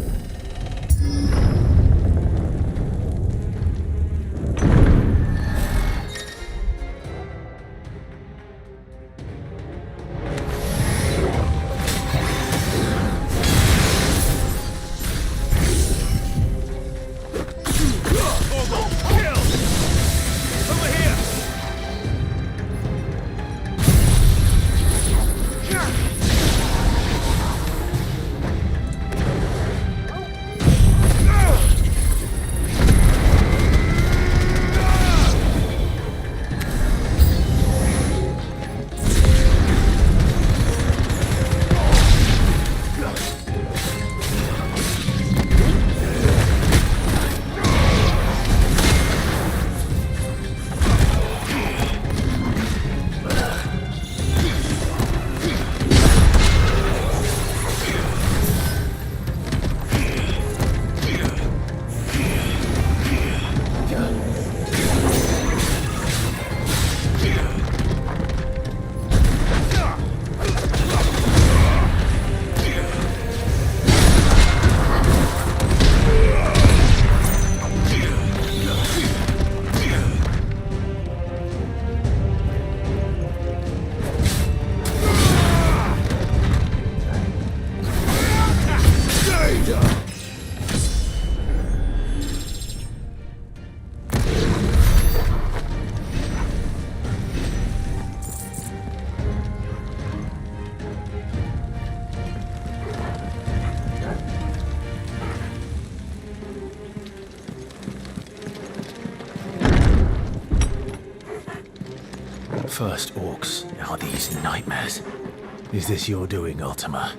First orcs, now these nightmares. Is this your doing, Ultima?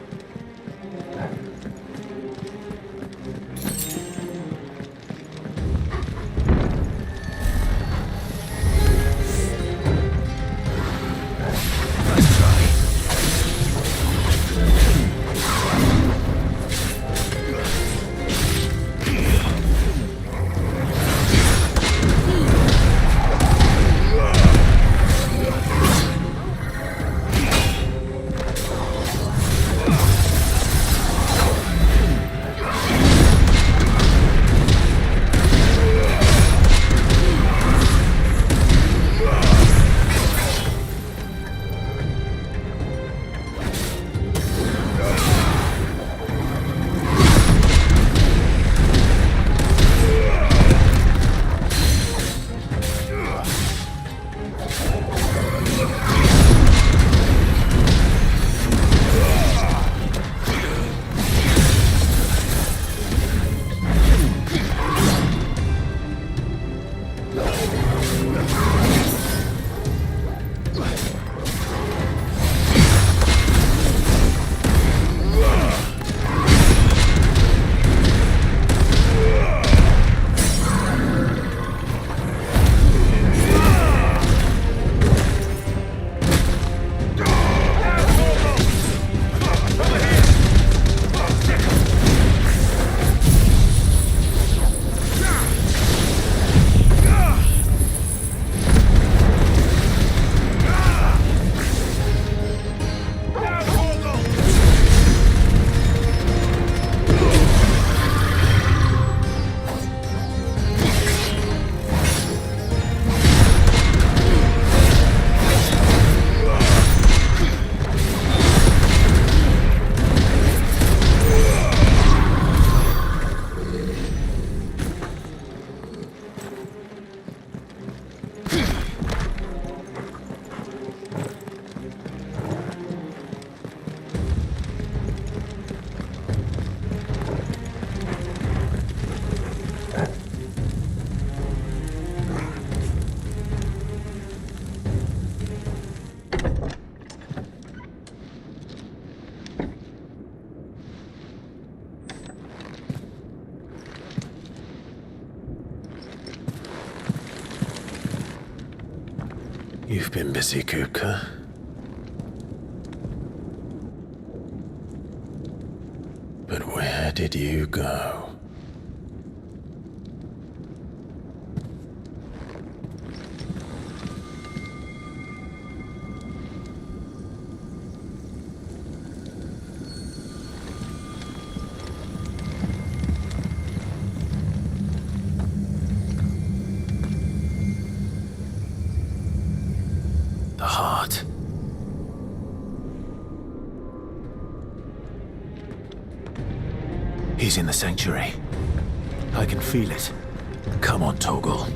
You've been busy, Kupka. But where did you go? The heart. He's in the sanctuary. I can feel it. Come on, Torgal.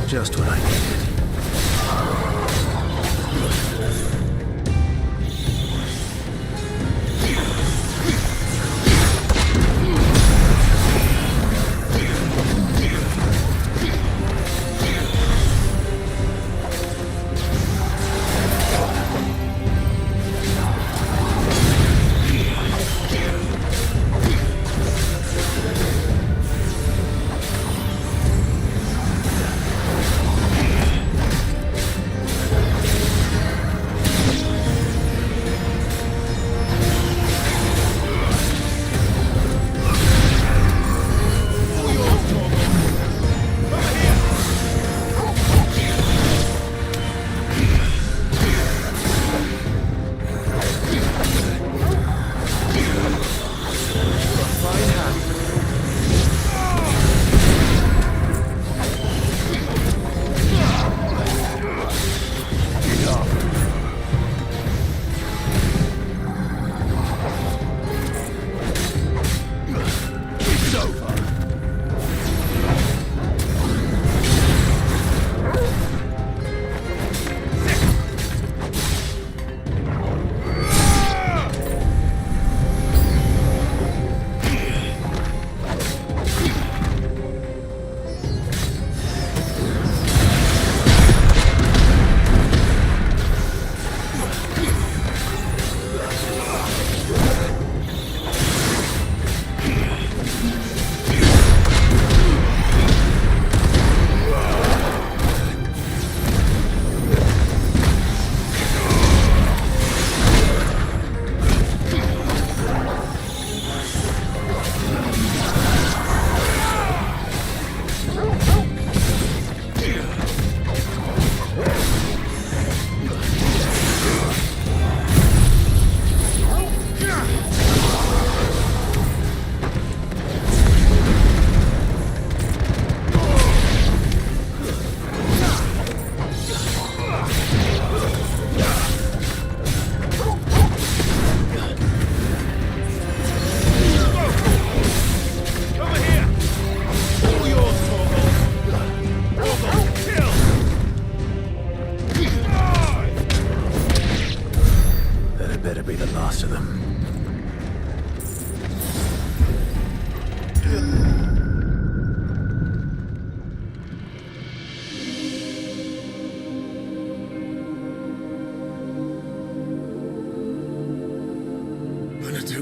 Just what I needed.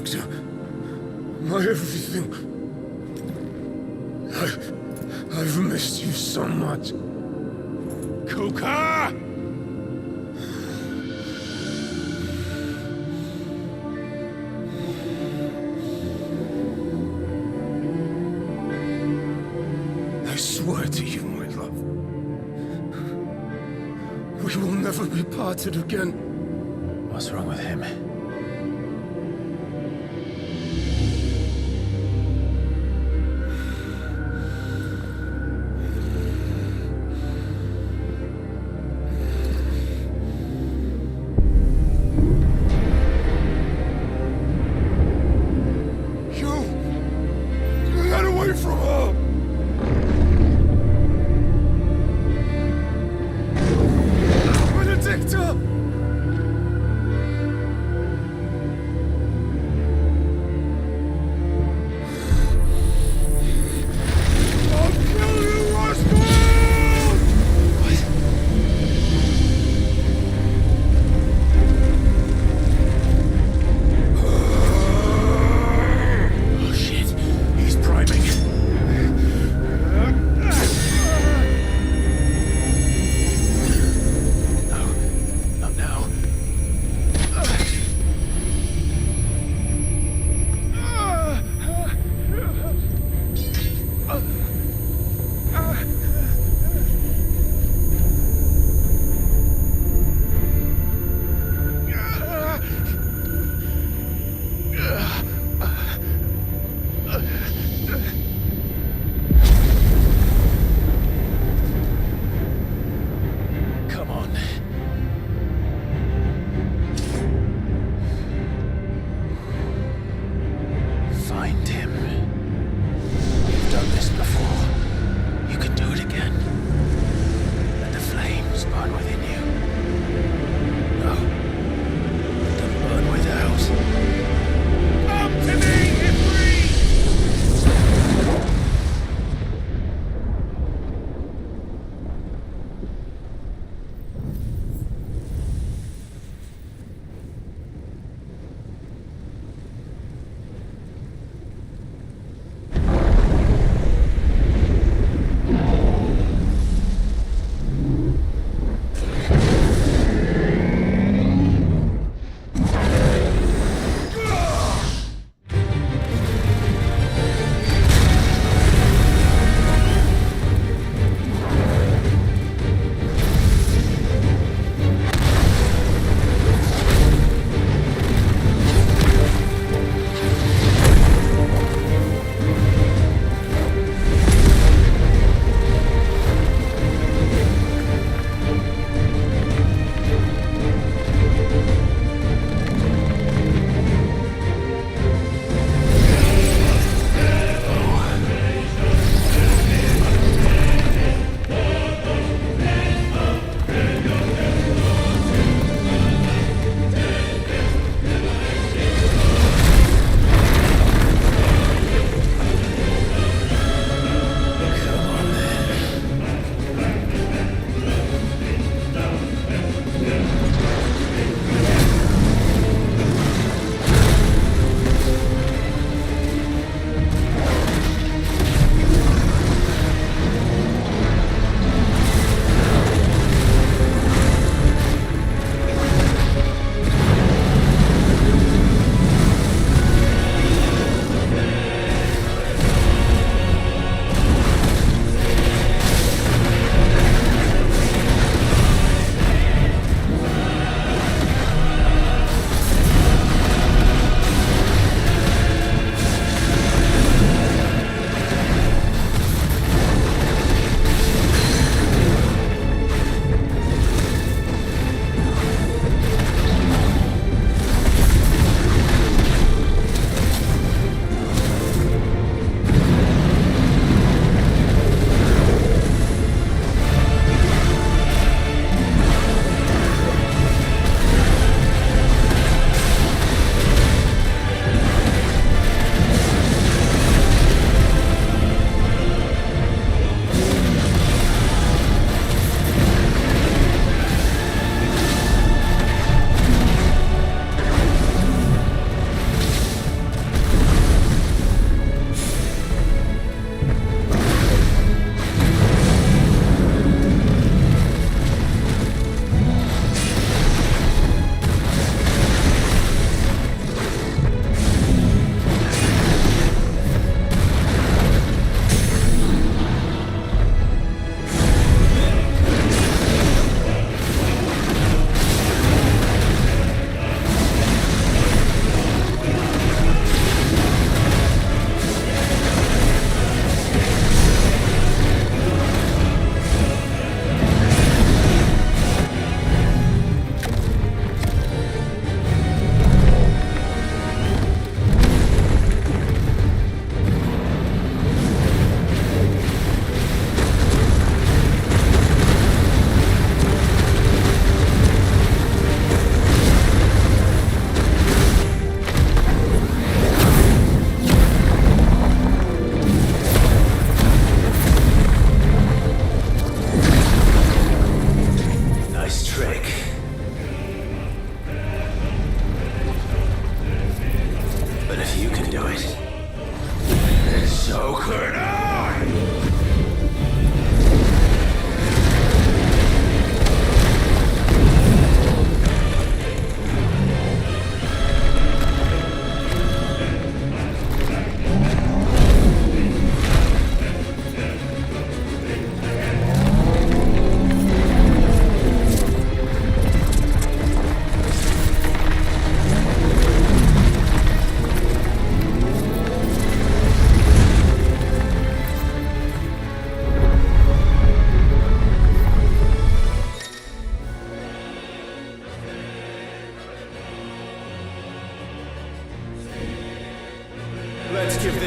Victor. My everything. I've missed you so much. Kuka! I swear to you, my love. We will never be parted again. What's wrong with him? Get away from her! Benedicta!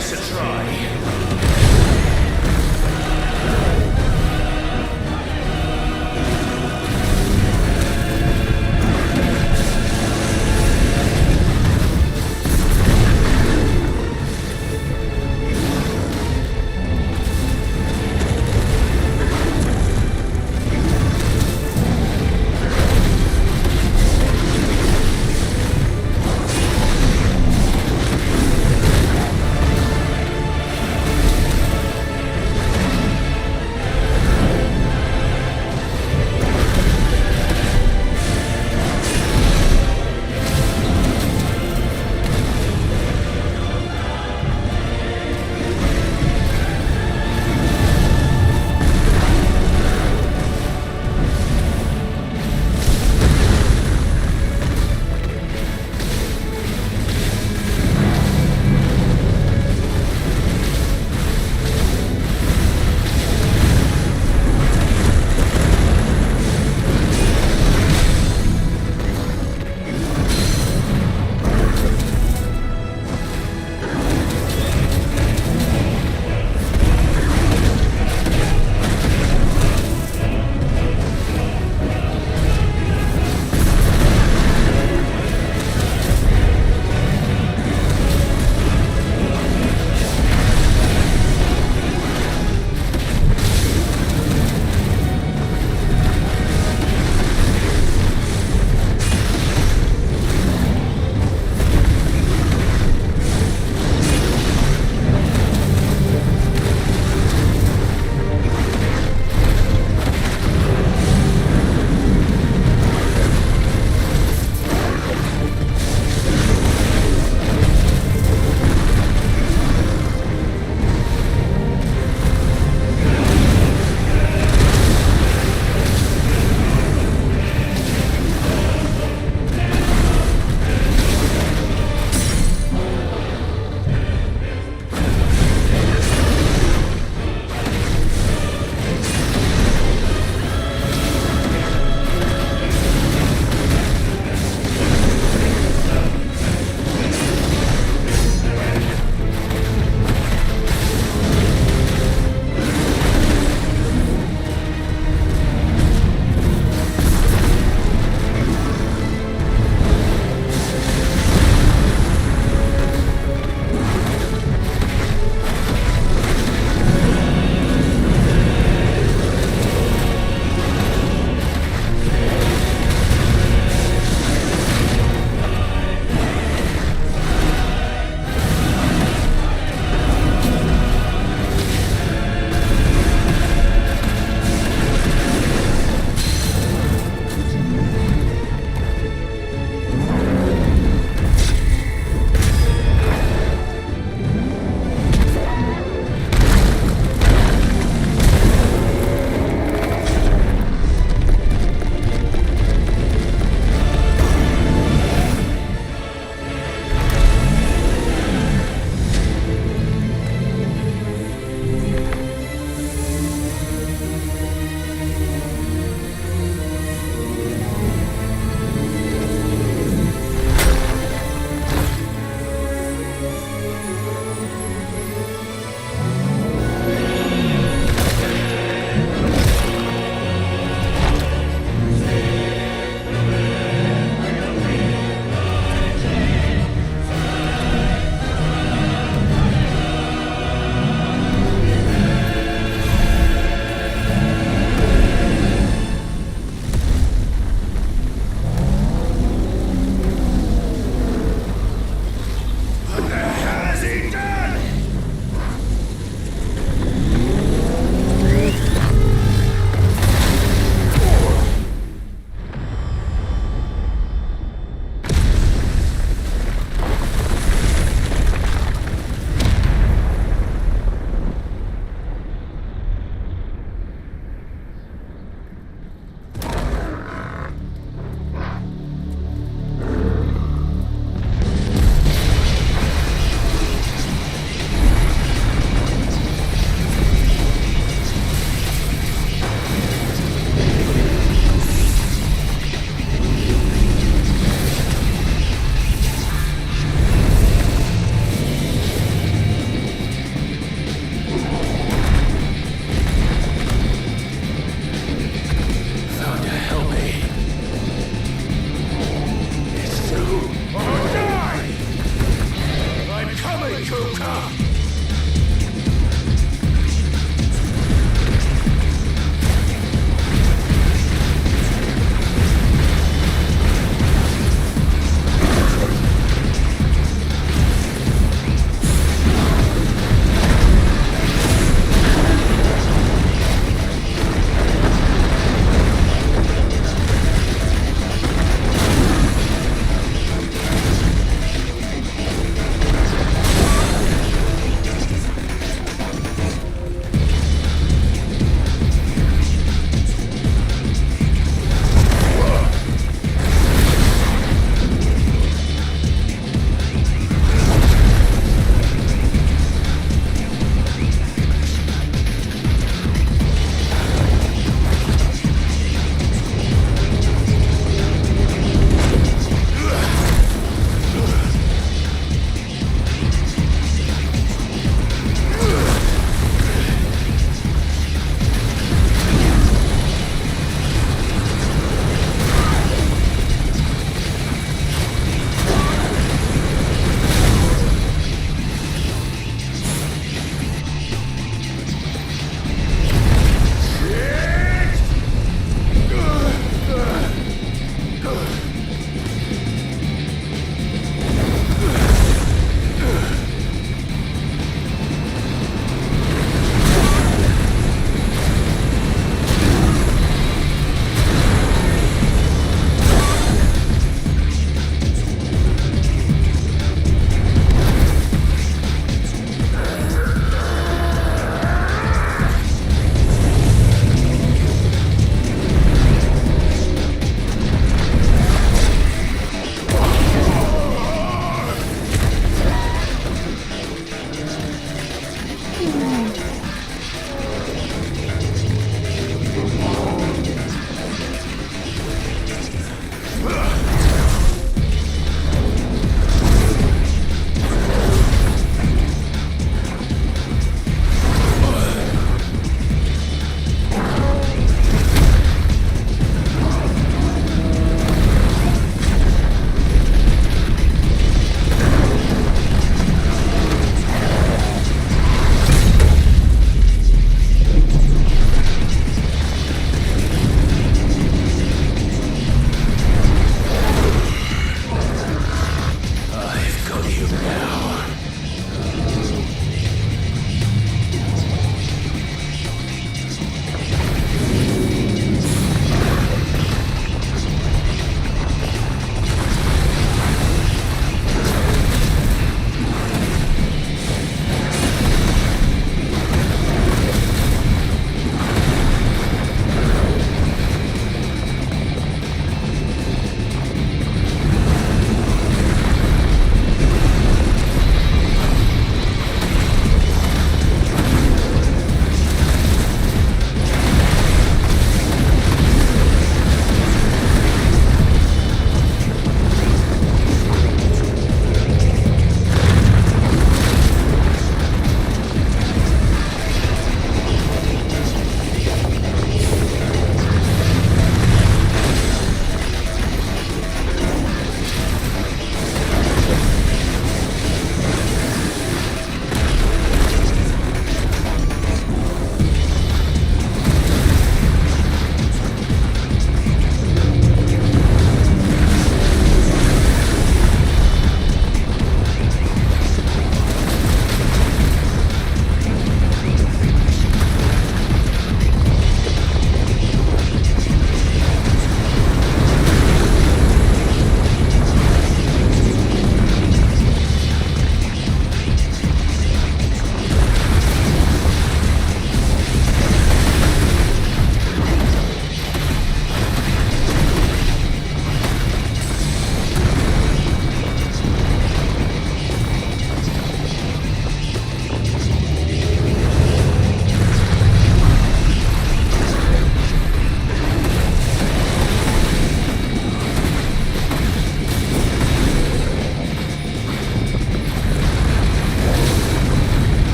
this a try.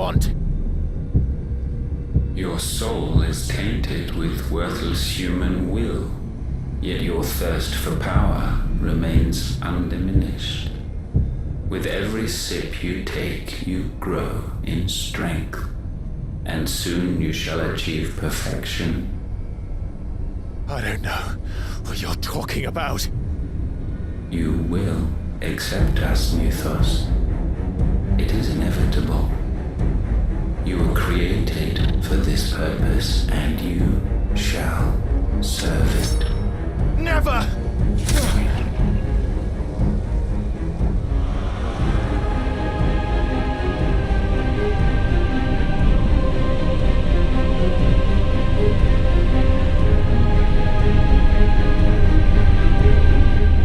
want? Your soul is tainted with worthless human will, yet your thirst for power remains undiminished. With every sip you take, you grow in strength, and soon you shall achieve perfection. I don't know what you're talking about. You will accept us, Mythos. It is inevitable. You were created for this purpose, and you shall serve it. Never!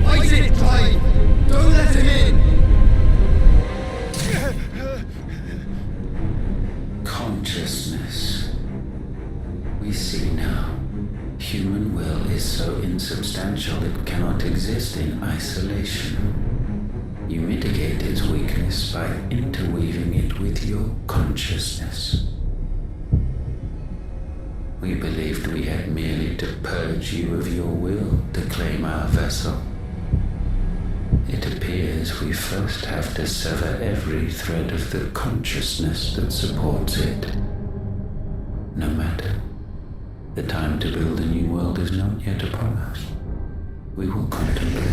Fight it, Clive! Don't let him in! Consciousness. We see now. Human will is so insubstantial it cannot exist in isolation. You mitigate its weakness by interweaving it with your consciousness. We believed we had merely to purge you of your will to claim our vessel. It appears we first have to sever every thread of the consciousness that supports it. No matter. The time to build a new world is not yet upon us. We will contemplate.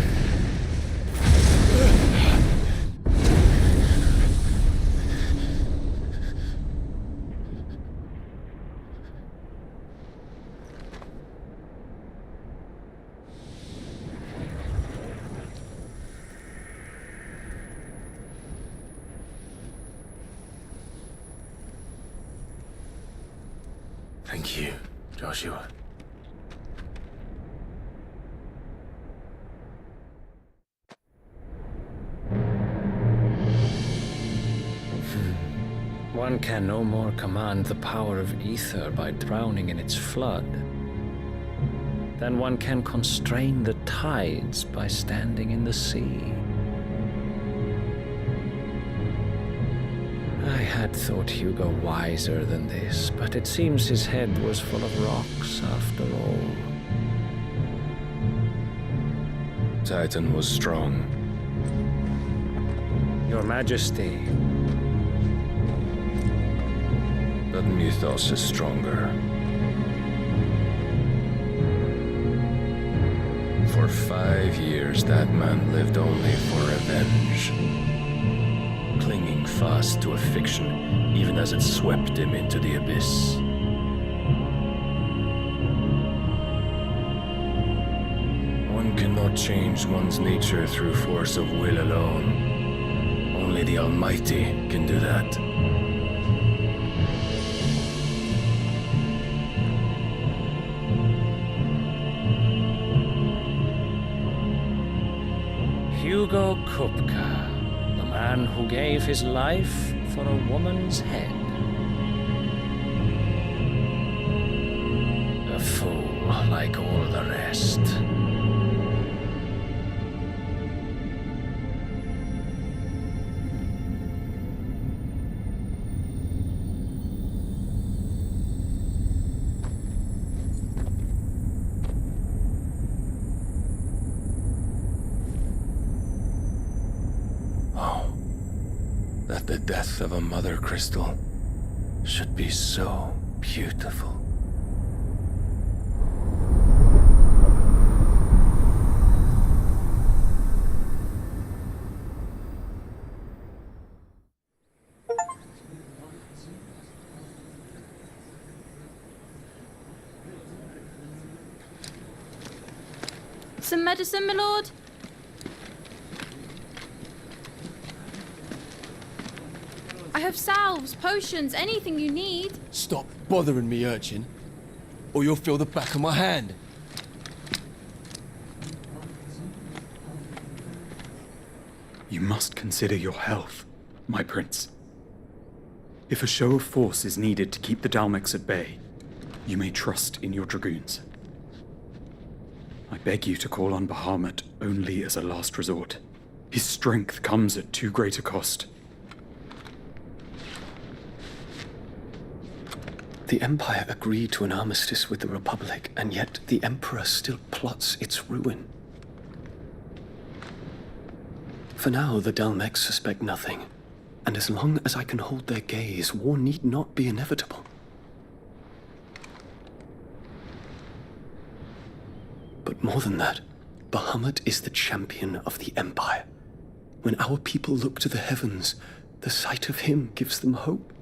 Thank you, Joshua. One can no more command the power of ether by drowning in its flood than one can constrain the tides by standing in the sea. I had thought Hugo wiser than this, but it seems his head was full of rocks after all. Titan was strong. Your Majesty. But Mythos is stronger. For 5 years, that man lived only for revenge. Clinging fast to a fiction, even as it swept him into the abyss. One cannot change one's nature through force of will alone. Only the Almighty can do that. Hugo Kupka, the man who gave his life for a woman's head. A fool like all the rest. That the death of a mother crystal should be so beautiful. Some medicine, my lord? I have salves, potions, anything you need. Stop bothering me, urchin, or you'll feel the back of my hand. You must consider your health, my prince. If a show of force is needed to keep the Dalmex at bay, you may trust in your dragoons. I beg you to call on Bahamut only as a last resort. His strength comes at too great a cost. The Empire agreed to an armistice with the Republic, and yet the Emperor still plots its ruin. For now, the Dalmex suspect nothing, and as long as I can hold their gaze, war need not be inevitable. But more than that, Bahamut is the champion of the Empire. When our people look to the heavens, the sight of him gives them hope.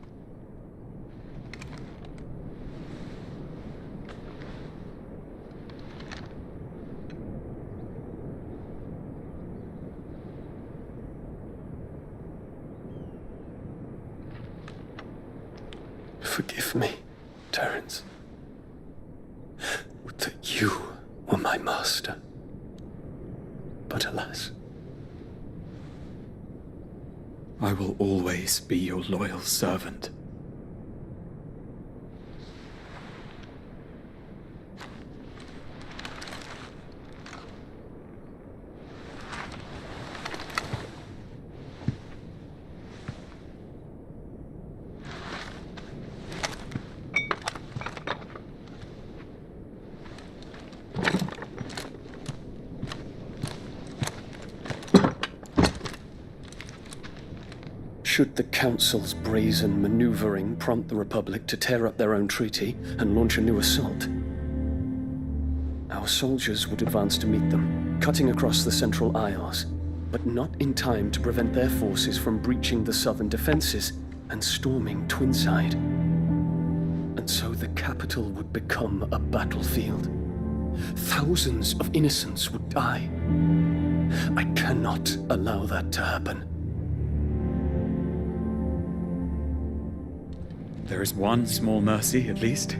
Forgive me, Terence. Would that you were my master. But alas. I will always be your loyal servant. Should the Council's brazen maneuvering prompt the Republic to tear up their own treaty and launch a new assault, our soldiers would advance to meet them, cutting across the Central Isles, but not in time to prevent their forces from breaching the southern defenses and storming Twinside. And so the capital would become a battlefield. Thousands of innocents would die. I cannot allow that to happen. There is one small mercy, at least.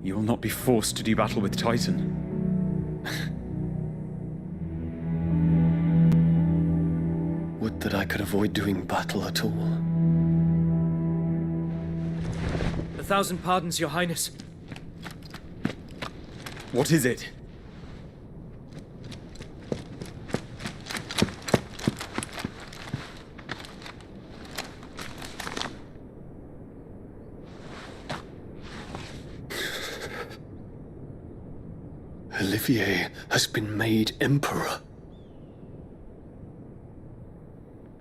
You will not be forced to do battle with Titan. Would that I could avoid doing battle at all. 1,000 pardons, Your Highness. What is it? Olivier has been made Emperor.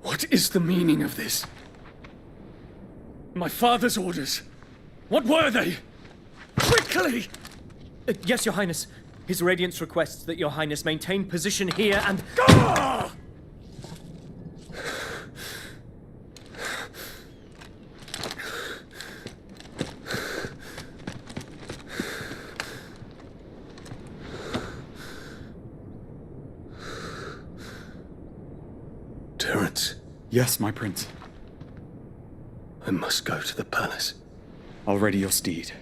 What is the meaning of this? My father's orders. What were they? Quickly! Yes, Your Highness. His Radiance requests that Your Highness maintain position here and... Gah! Terence. Yes, my prince. I must go to the palace. I'll ready your steed.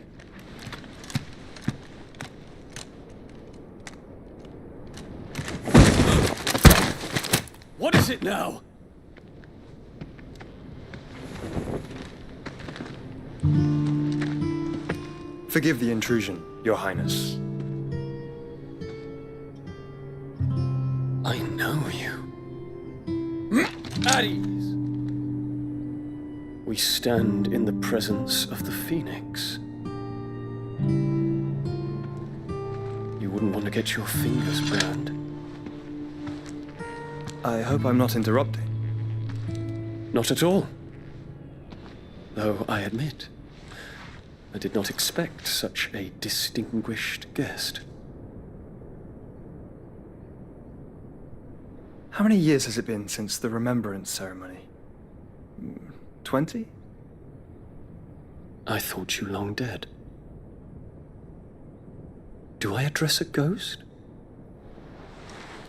What is it now? Forgive the intrusion, Your Highness. I know you. At ease. We stand in the presence of the Phoenix. You wouldn't want to get your fingers burned. I hope I'm not interrupting. Not at all. Though I admit, I did not expect such a distinguished guest. How many years has it been since the Remembrance ceremony? 20? I thought you long dead. Do I address a ghost?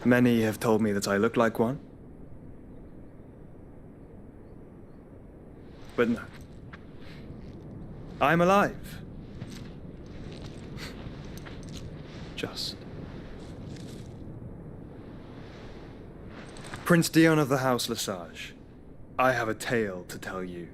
Many have told me that I look like one. But no. I'm alive. Just. Prince Dion of the House Lesage, I have a tale to tell you.